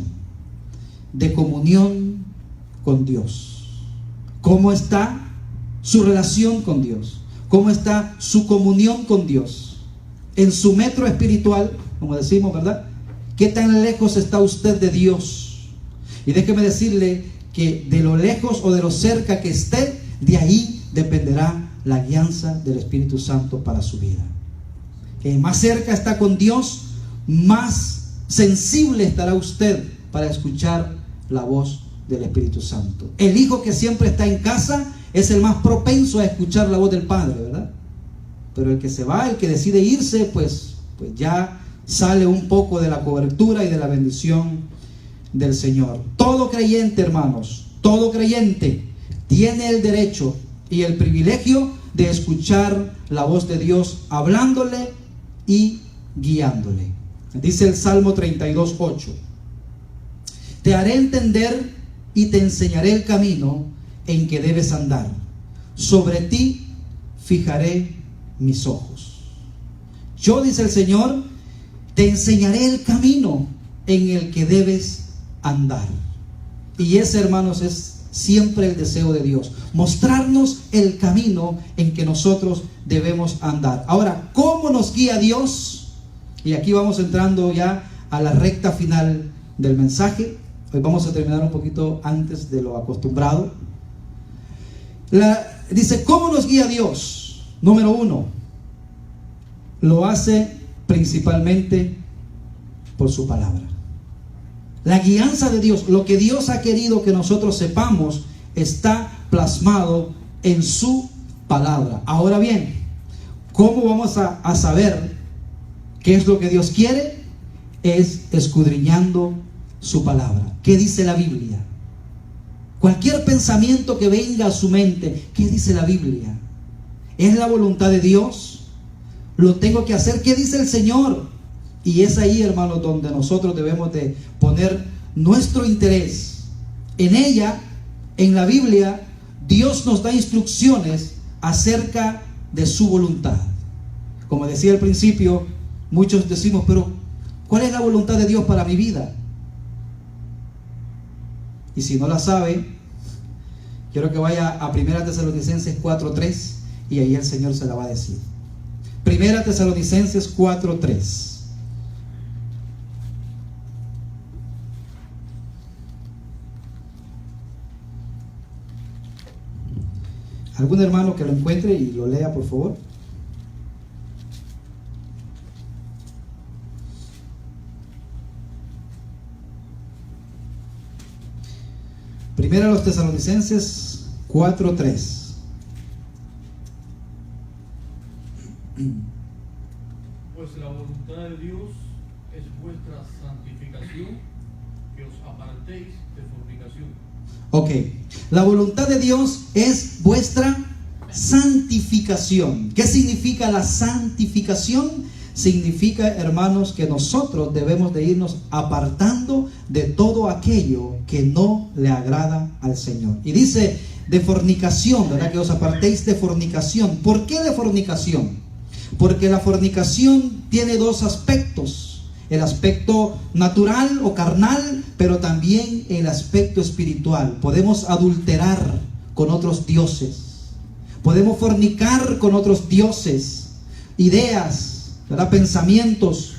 de comunión con Dios. ¿Cómo está su relación con Dios? ¿Cómo está su comunión con Dios? En su metro espiritual, como decimos, ¿verdad? ¿Qué tan lejos está usted de Dios? Y déjeme decirle que de lo lejos o de lo cerca que esté, de ahí dependerá la guianza del Espíritu Santo para su vida. Que más cerca está con Dios, más sensible estará usted para escuchar la voz del Espíritu Santo. El hijo que siempre está en casa es el más propenso a escuchar la voz del Padre, ¿verdad? Pero el que se va, el que decide irse, pues ya sale un poco de la cobertura y de la bendición del Señor. Todo creyente, hermanos, todo creyente tiene el derecho y el privilegio de escuchar la voz de Dios hablándole y guiándole. Dice el Salmo 32:8: te haré entender y te enseñaré el camino en que debes andar. Sobre ti fijaré mis ojos. Yo, dice el Señor, te enseñaré el camino en el que debes andar. Y ese, hermanos, es siempre el deseo de Dios, mostrarnos el camino en que nosotros debemos andar. Ahora, ¿cómo nos guía Dios? Y aquí vamos entrando ya a la recta final del mensaje. Hoy vamos a terminar un poquito antes de lo acostumbrado. Dice, ¿cómo nos guía Dios? Número 1, lo hace principalmente por su palabra. La guianza de Dios, lo que Dios ha querido que nosotros sepamos, está plasmado en su palabra. Ahora bien, ¿cómo vamos a saber qué es lo que Dios quiere? Es escudriñando su palabra. ¿Qué dice la Biblia? Cualquier pensamiento que venga a su mente, ¿qué dice la Biblia? ¿Es la voluntad de Dios? ¿Lo tengo que hacer? ¿Qué dice el Señor? Y es ahí, hermanos, donde nosotros debemos de poner nuestro interés. En ella, en la Biblia, Dios nos da instrucciones acerca de su voluntad. Como decía al principio, muchos decimos, pero ¿cuál es la voluntad de Dios para mi vida? Y si no la sabe, quiero que vaya a 1 Tesalonicenses 4:3 y ahí el Señor se la va a decir. 1 Tesalonicenses 4:3. ¿Algún hermano que lo encuentre y lo lea, por favor? Primera a los Tesalonicenses 4:3. Pues la voluntad de Dios es vuestra santificación, que os apartéis de fornicación. Ok, la voluntad de Dios es vuestra santificación. ¿Qué significa la santificación? Significa, hermanos, que nosotros debemos de irnos apartando de todo aquello que no le agrada al Señor. Y dice de fornicación, ¿verdad? Que os apartéis de fornicación. ¿Por qué de fornicación? Porque la fornicación tiene dos aspectos. El aspecto natural o carnal, pero también el aspecto espiritual. Podemos adulterar con otros dioses. Podemos fornicar con otros dioses. Ideas, ¿verdad? Pensamientos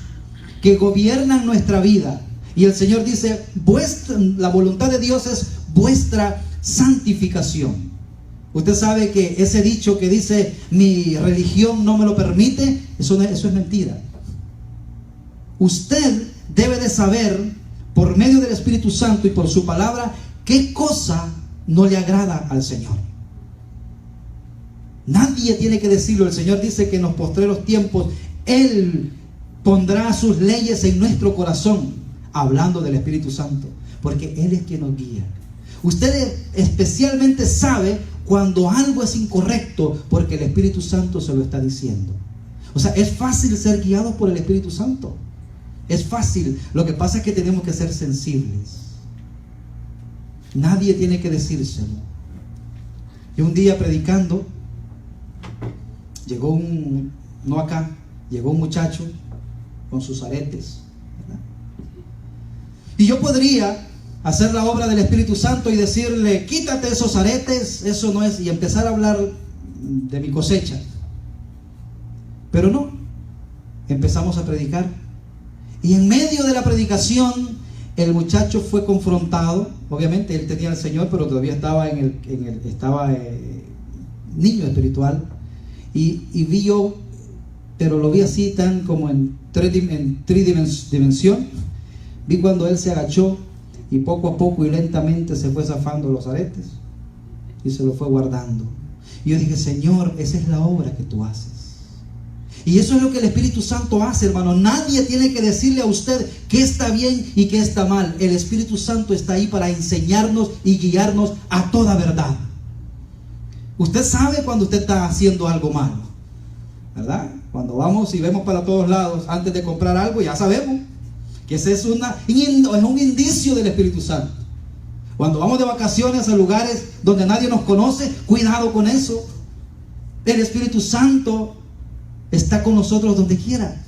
que gobiernan nuestra vida. Y el Señor dice, la voluntad de Dios es vuestra santificación. Usted sabe que ese dicho que dice, mi religión no me lo permite, eso es mentira. Usted debe de saber, por medio del Espíritu Santo y por su palabra, qué cosa no le agrada al Señor. Nadie tiene que decirlo. El Señor dice que en los postreros tiempos Él pondrá sus leyes en nuestro corazón, hablando del Espíritu Santo, porque Él es quien nos guía. Usted especialmente sabe cuando algo es incorrecto, porque el Espíritu Santo se lo está diciendo. O sea, es fácil ser guiados por el Espíritu Santo. Es fácil. Lo que pasa es que tenemos que ser sensibles. Nadie tiene que decírselo. Y un día predicando, llegó un muchacho con sus aretes, ¿verdad? Y yo podría hacer la obra del Espíritu Santo y decirle, quítate esos aretes, eso no es, y empezar a hablar de mi cosecha. Pero no, empezamos a predicar. Y en medio de la predicación, el muchacho fue confrontado. Obviamente él tenía al Señor, pero todavía estaba niño espiritual. Y vi yo, pero lo vi así tan como en tridimensión. Vi cuando él se agachó y poco a poco y lentamente se fue zafando los aretes y se lo fue guardando. Y yo dije, Señor, esa es la obra que tú haces. Y eso es lo que el Espíritu Santo hace, hermano. Nadie tiene que decirle a usted qué está bien y qué está mal. El Espíritu Santo está ahí para enseñarnos y guiarnos a toda verdad. Usted sabe cuando usted está haciendo algo malo, ¿verdad? Cuando vamos y vemos para todos lados antes de comprar algo, ya sabemos que ese es un indicio del Espíritu Santo. Cuando vamos de vacaciones a lugares donde nadie nos conoce, cuidado con eso. El Espíritu Santo está con nosotros donde quiera.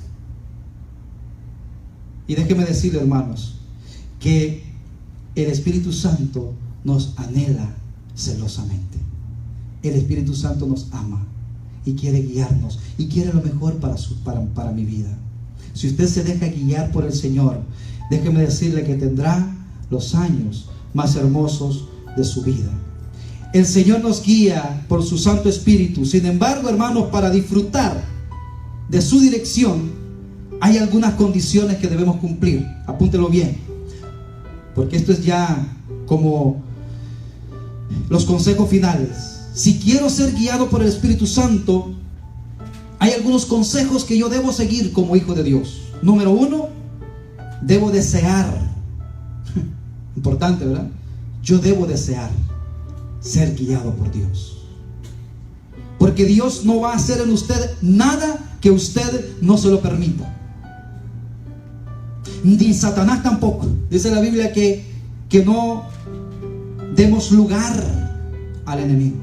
Y déjeme decirle, hermanos, que el Espíritu Santo nos anhela celosamente. El Espíritu Santo nos ama y quiere guiarnos y quiere lo mejor para mi vida. Si usted se deja guiar por el Señor, déjeme decirle que tendrá los años más hermosos de su vida. El Señor nos guía por su Santo Espíritu. Sin embargo, hermanos, para disfrutar de su dirección, hay algunas condiciones que debemos cumplir. Apúntelo bien, porque esto es ya como los consejos finales. Si quiero ser guiado por el Espíritu Santo, hay algunos consejos que yo debo seguir como hijo de Dios. Número 1, debo desear. Importante, ¿verdad? Yo debo desear ser guiado por Dios. Porque Dios no va a hacer en usted nada que usted no se lo permita. Ni Satanás tampoco. Dice la Biblia que no demos lugar al enemigo.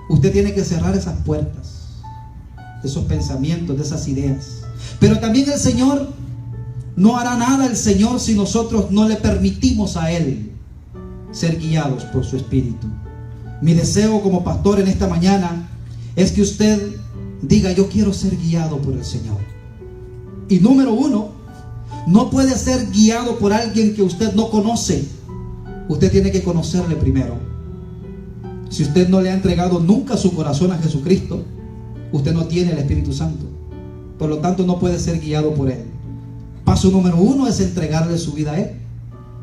Usted tiene que cerrar esas puertas, de esos pensamientos, de esas ideas. Pero también el Señor no hará nada, el Señor, si nosotros no le permitimos a Él ser guiados por su Espíritu. Mi deseo como pastor en esta mañana es que usted diga: yo quiero ser guiado por el Señor. Y número 1, no puede ser guiado por alguien que usted no conoce. Usted tiene que conocerle primero. Si usted no le ha entregado nunca su corazón a Jesucristo, usted no tiene el Espíritu Santo. Por lo tanto, no puede ser guiado por Él. Paso número 1 es entregarle su vida a Él.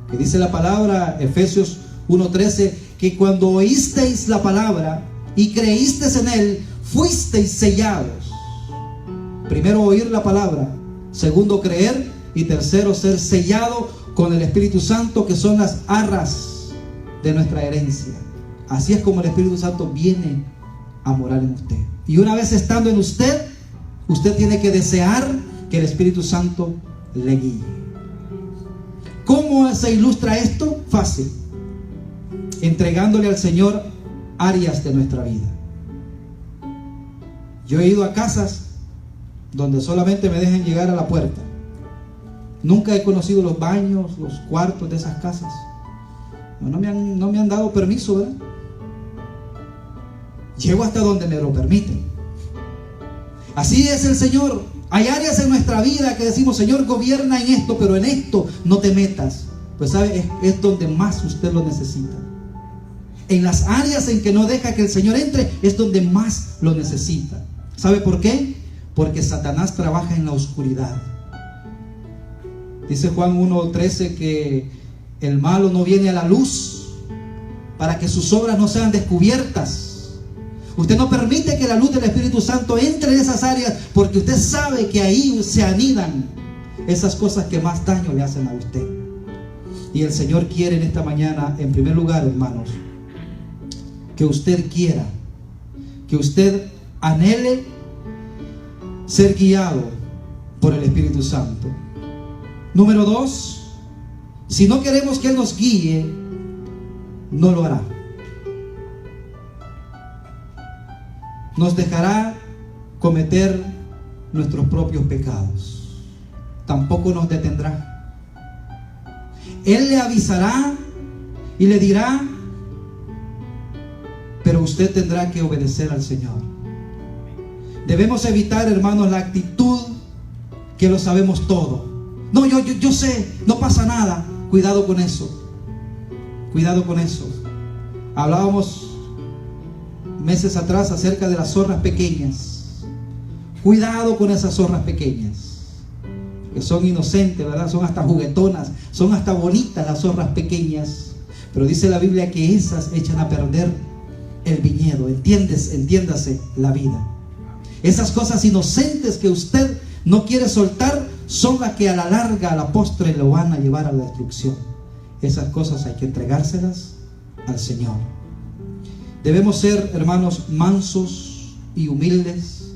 Que dice la palabra, Efesios 1:13, que cuando oísteis la palabra y creísteis en Él, fuisteis sellados. Primero, oír la palabra. Segundo, creer. Y tercero, ser sellado con el Espíritu Santo, que son las arras de nuestra herencia. Así es como el Espíritu Santo viene a morar en usted. Y una vez estando en usted, usted tiene que desear que el Espíritu Santo le guíe. ¿Cómo se ilustra esto? Fácil. Entregándole al Señor áreas de nuestra vida. Yo he ido a casas donde solamente me dejan llegar a la puerta. Nunca he conocido los baños, los cuartos de esas casas. No me han dado permiso, ¿verdad? Llego hasta donde me lo permiten. Así es el Señor. Hay áreas en nuestra vida que decimos: Señor, gobierna en esto, pero en esto no te metas. Pues sabe, es donde más usted lo necesita. En las áreas en que no deja que el Señor entre, es donde más lo necesita. ¿Sabe por qué? Porque Satanás trabaja en la oscuridad. Dice Juan 1:13 que el malo no viene a la luz para que sus obras no sean descubiertas. Usted no permite que la luz del Espíritu Santo entre en esas áreas, porque usted sabe que ahí se anidan esas cosas que más daño le hacen a usted. Y el Señor quiere en esta mañana, en primer lugar, hermanos, que usted quiera, que usted anhele ser guiado por el Espíritu Santo. Número 2, si no queremos que Él nos guíe, no lo hará. Nos dejará cometer nuestros propios pecados. Tampoco nos detendrá. Él le avisará y le dirá, pero usted tendrá que obedecer al Señor. Debemos evitar, hermanos, la actitud que lo sabemos todo. No, yo sé, no pasa nada. Cuidado con eso. Cuidado con eso. Hablábamos meses atrás acerca de las zorras pequeñas. Cuidado con esas zorras pequeñas, que son inocentes, ¿verdad? Son hasta juguetonas, son hasta bonitas las zorras pequeñas. Pero dice la Biblia que esas echan a perder el viñedo. Entiéndase la vida. Esas cosas inocentes que usted no quiere soltar son las que a la larga, a la postre, lo van a llevar a la destrucción. Esas cosas hay que entregárselas al Señor. Debemos ser, hermanos, mansos y humildes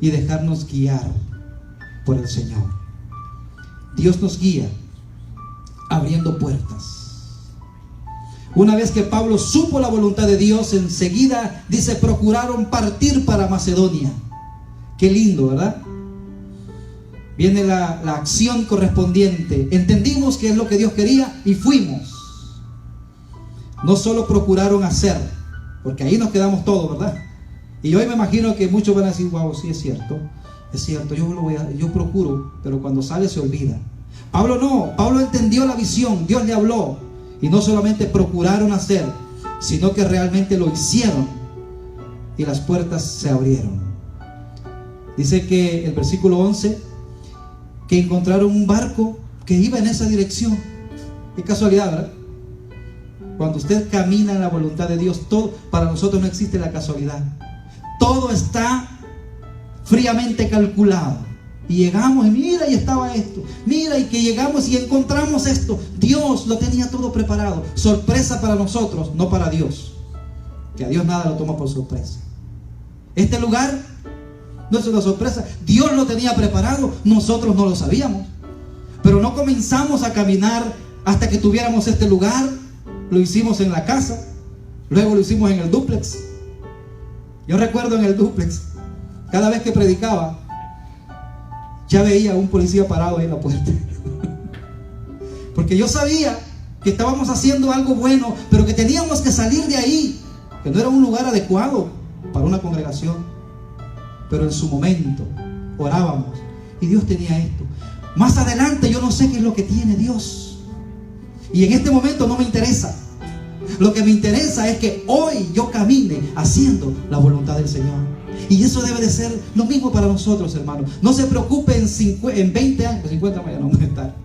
y dejarnos guiar por el Señor. Dios nos guía abriendo puertas. Una vez que Pablo supo la voluntad de Dios, enseguida dice: procuraron partir para Macedonia. Qué lindo, ¿verdad? Viene la acción correspondiente. Entendimos qué es lo que Dios quería y fuimos. no solo procuraron hacer, porque ahí nos quedamos todos, ¿verdad? Y hoy me imagino que muchos van a decir, wow, sí es cierto, yo procuro, pero cuando sale se olvida. Pablo no, Pablo entendió la visión, Dios le habló, y no solamente procuraron hacer, sino que realmente lo hicieron, y las puertas se abrieron. Dice que el versículo 11, que encontraron un barco que iba en esa dirección. Qué casualidad, ¿verdad? Cuando usted camina en la voluntad de Dios, todo, para nosotros no existe la casualidad. Todo está fríamente calculado. Y llegamos y mira, y estaba esto. Mira, y que llegamos y encontramos esto. Dios lo tenía todo preparado. Sorpresa para nosotros, no para Dios. Que a Dios nada lo toma por sorpresa. Este lugar no es una sorpresa. Dios lo tenía preparado, nosotros no lo sabíamos. Pero no comenzamos a caminar hasta que tuviéramos este lugar. Lo hicimos en la casa, luego lo hicimos en el dúplex. Yo recuerdo en el dúplex, cada vez que predicaba, ya veía a un policía parado ahí en la puerta. Porque yo sabía que estábamos haciendo algo bueno, pero que teníamos que salir de ahí, que no era un lugar adecuado para una congregación. Pero en su momento orábamos y Dios tenía esto. Más adelante yo no sé qué es lo que tiene Dios, y en este momento no me interesa. Lo que me interesa es que hoy yo camine haciendo la voluntad del Señor. Y eso debe de ser lo mismo para nosotros, hermanos. No se preocupe en 20 años, 50 años no voy a estar.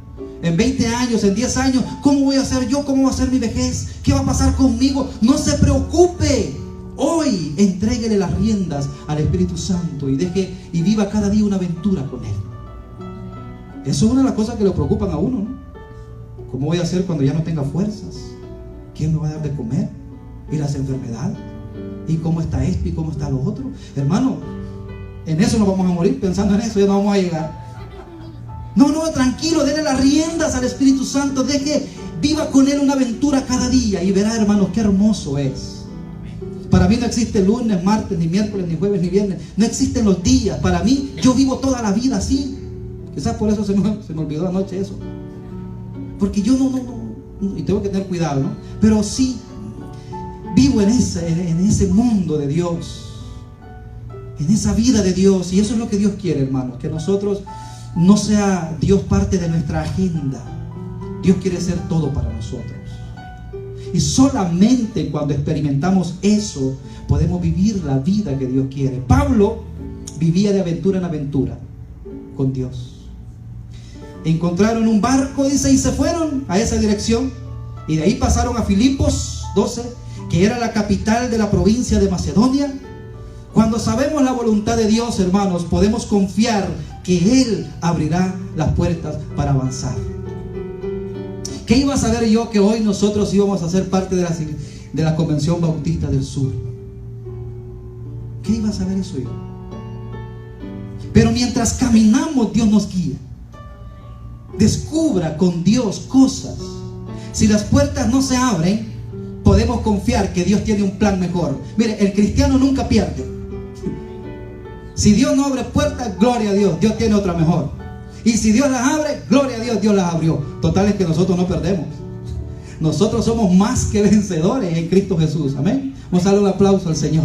En 20 años, en 10 años, ¿cómo voy a ser yo? ¿Cómo va a ser mi vejez? ¿Qué va a pasar conmigo? No se preocupe. Hoy entréguele las riendas al Espíritu Santo y deje y viva cada día una aventura con Él. Eso es una de las cosas que le preocupan a uno, ¿no? ¿Cómo voy a hacer cuando ya no tenga fuerzas? ¿Quién me va a dar de comer? ¿Y las enfermedades? ¿Y cómo está esto? ¿Y cómo está lo otro? Hermano, en eso nos vamos a morir, pensando en eso, ya no vamos a llegar. No, tranquilo, denle las riendas al Espíritu Santo, deje, viva con Él una aventura cada día y verá, hermanos, qué hermoso es. Para mí no existe lunes, martes, ni miércoles, ni jueves, ni viernes. No existen los días. Para mí, yo vivo toda la vida así. Quizás por eso se me olvidó anoche eso. Porque yo no, y tengo que tener cuidado, ¿no? Pero sí, vivo en ese mundo de Dios, en esa vida de Dios. Y eso es lo que Dios quiere, hermanos, que nosotros no sea Dios parte de nuestra agenda. Dios quiere ser todo para nosotros. Y solamente cuando experimentamos eso, podemos vivir la vida que Dios quiere. Pablo vivía de aventura en aventura con Dios. Encontraron un barco, dice, y se fueron a esa dirección. Y de ahí pasaron a Filipos 12, que era la capital de la provincia de Macedonia. Cuando sabemos la voluntad de Dios, hermanos, podemos confiar que Él abrirá las puertas para avanzar. ¿Qué iba a saber yo que hoy nosotros íbamos a ser parte de la Convención Bautista del Sur? ¿Qué iba a saber eso yo? Pero mientras caminamos, Dios nos guía. Descubra con Dios cosas. Si las puertas no se abren, podemos confiar que Dios tiene un plan mejor. Mire, el cristiano nunca pierde. Si Dios no abre puertas, gloria a Dios, Dios tiene otra mejor. Y si Dios las abre, gloria a Dios, Dios las abrió. Total es que nosotros no perdemos. Nosotros somos más que vencedores en Cristo Jesús. Amén. Vamos a darle un aplauso al Señor.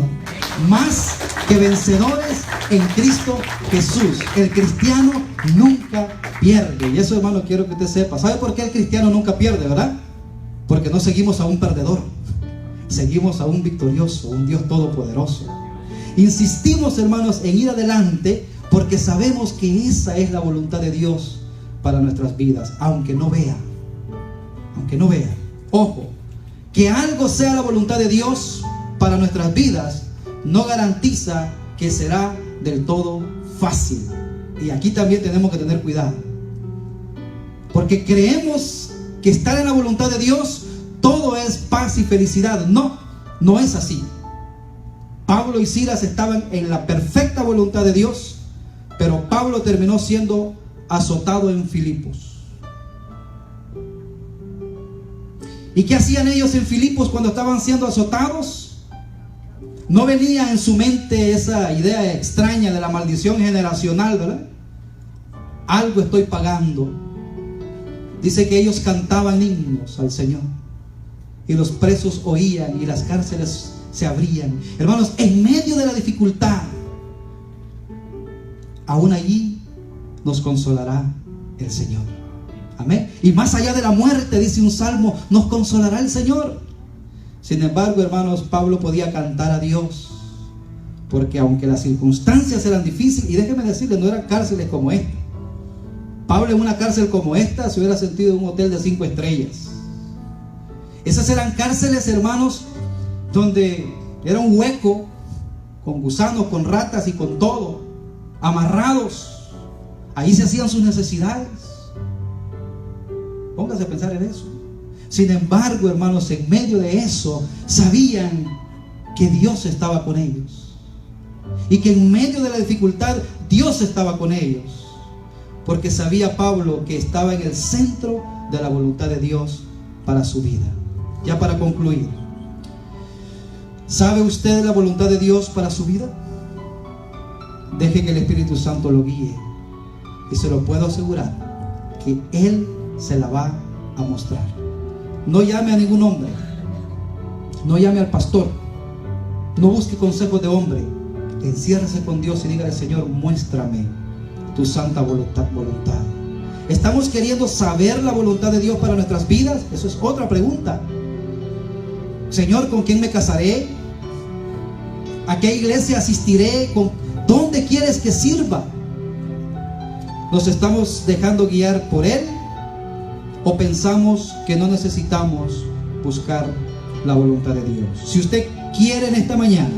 Más que vencedores en Cristo Jesús. El cristiano nunca pierde. Y eso, hermano, quiero que usted sepa. ¿Sabe por qué el cristiano nunca pierde, verdad? Porque no seguimos a un perdedor. Seguimos a un victorioso, un Dios todopoderoso. Insistimos, hermanos, en ir adelante porque sabemos que esa es la voluntad de Dios para nuestras vidas, aunque no vea. Aunque no vea. Ojo, que algo sea la voluntad de Dios para nuestras vidas no garantiza que será del todo fácil. Y aquí también tenemos que tener cuidado, porque creemos que estar en la voluntad de Dios todo es paz y felicidad. No es así. Pablo y Silas estaban en la perfecta voluntad de Dios, pero Pablo terminó siendo azotado en Filipos. ¿Y qué hacían ellos en Filipos cuando estaban siendo azotados? No venía en su mente esa idea extraña de la maldición generacional, ¿verdad? Algo estoy pagando. Dice que ellos cantaban himnos al Señor. y los presos oían y las cárceles se abrían. Hermanos, en medio de la dificultad, aún allí nos consolará el Señor. Amén. Y más allá de la muerte, dice un salmo, nos consolará el Señor. Sin embargo, hermanos, Pablo podía cantar a Dios, porque aunque las circunstancias eran difíciles, y déjenme decirles, no eran cárceles como esta. Pablo en una cárcel como esta se hubiera sentido en un hotel de 5 estrellas. Esas eran cárceles, hermanos, donde era un hueco, con gusanos, con ratas y con todo, amarrados. Ahí se hacían sus necesidades. Póngase a pensar en eso. Sin embargo, hermanos, en medio de eso, sabían que Dios estaba con ellos. Y que en medio de la dificultad, Dios estaba con ellos. Porque sabía Pablo que estaba en el centro de la voluntad de Dios para su vida. Ya para concluir, ¿sabe usted la voluntad de Dios para su vida? Deje que el Espíritu Santo lo guíe. Y se lo puedo asegurar que Él se la va a mostrar. No llame a ningún hombre, no llame al pastor, no busque consejos de hombre. Enciérrese con Dios y dígale: Señor, muéstrame tu santa voluntad. ¿Estamos queriendo saber la voluntad de Dios para nuestras vidas? Eso es otra pregunta. Señor, ¿con quién me casaré? ¿A qué iglesia asistiré? ¿Dónde quieres que sirva? ¿Nos estamos dejando guiar por Él? ¿O pensamos que no necesitamos buscar la voluntad de Dios? Si usted quiere en esta mañana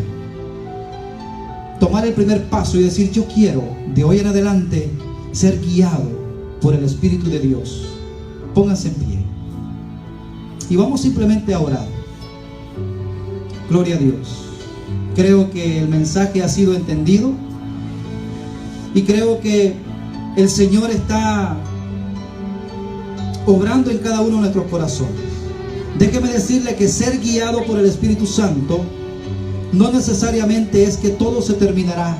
tomar el primer paso y decir: yo quiero de hoy en adelante ser guiado por el Espíritu de Dios, póngase en pie y vamos simplemente a orar. Gloria a Dios. Creo que el mensaje ha sido entendido y creo que el Señor está obrando en cada uno de nuestros corazones. Déjeme decirle que ser guiado por el Espíritu Santo no necesariamente es que todo se terminará,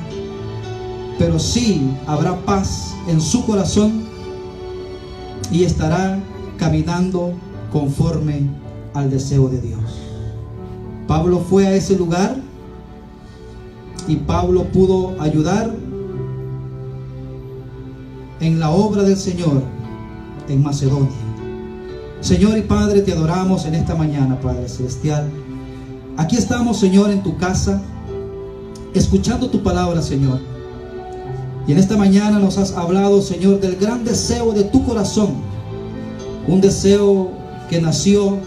pero sí habrá paz en su corazón y estará caminando conforme al deseo de Dios. Pablo fue a ese lugar y Pablo pudo ayudar en la obra del Señor en Macedonia. Señor y Padre, te adoramos en esta mañana, Padre Celestial. Aquí estamos, Señor, en tu casa, escuchando tu palabra, Señor. Y en esta mañana nos has hablado, Señor, del gran deseo de tu corazón. Un deseo que nació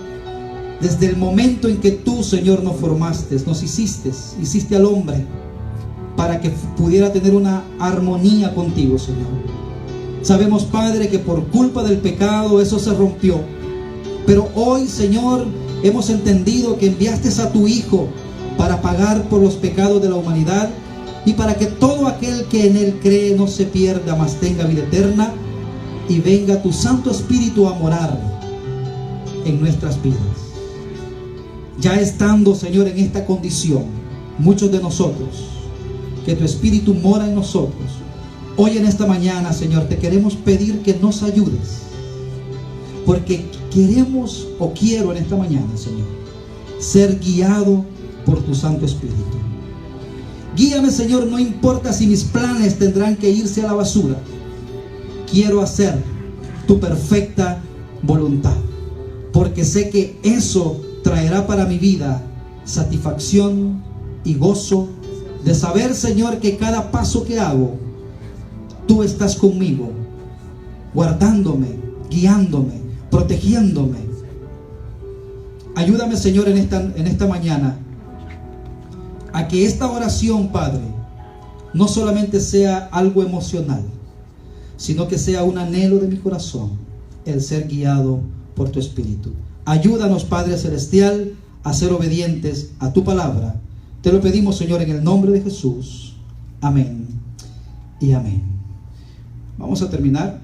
desde el momento en que tú, Señor, nos formaste, nos hiciste al hombre para que pudiera tener una armonía contigo, Señor. Sabemos, Padre, que por culpa del pecado eso se rompió. Pero hoy, Señor, hemos entendido que enviaste a tu Hijo para pagar por los pecados de la humanidad y para que todo aquel que en Él cree no se pierda, mas tenga vida eterna, y venga tu Santo Espíritu a morar en nuestras vidas. Ya estando, Señor, en esta condición, muchos de nosotros, que tu Espíritu mora en nosotros, hoy en esta mañana, Señor, te queremos pedir que nos ayudes, porque queremos o quiero en esta mañana, Señor, ser guiado por tu Santo Espíritu. Guíame, Señor, no importa si mis planes tendrán que irse a la basura. Quiero hacer tu perfecta voluntad, porque sé que eso traerá para mi vida satisfacción y gozo de saber, Señor, que cada paso que hago, tú estás conmigo, guardándome, guiándome, protegiéndome. Ayúdame, Señor, en esta mañana a que esta oración, Padre, no solamente sea algo emocional, sino que sea un anhelo de mi corazón, el ser guiado por tu Espíritu. Ayúdanos, Padre Celestial, a ser obedientes a tu palabra. Te lo pedimos, Señor, en el nombre de Jesús. Amén y amén. Vamos a terminar.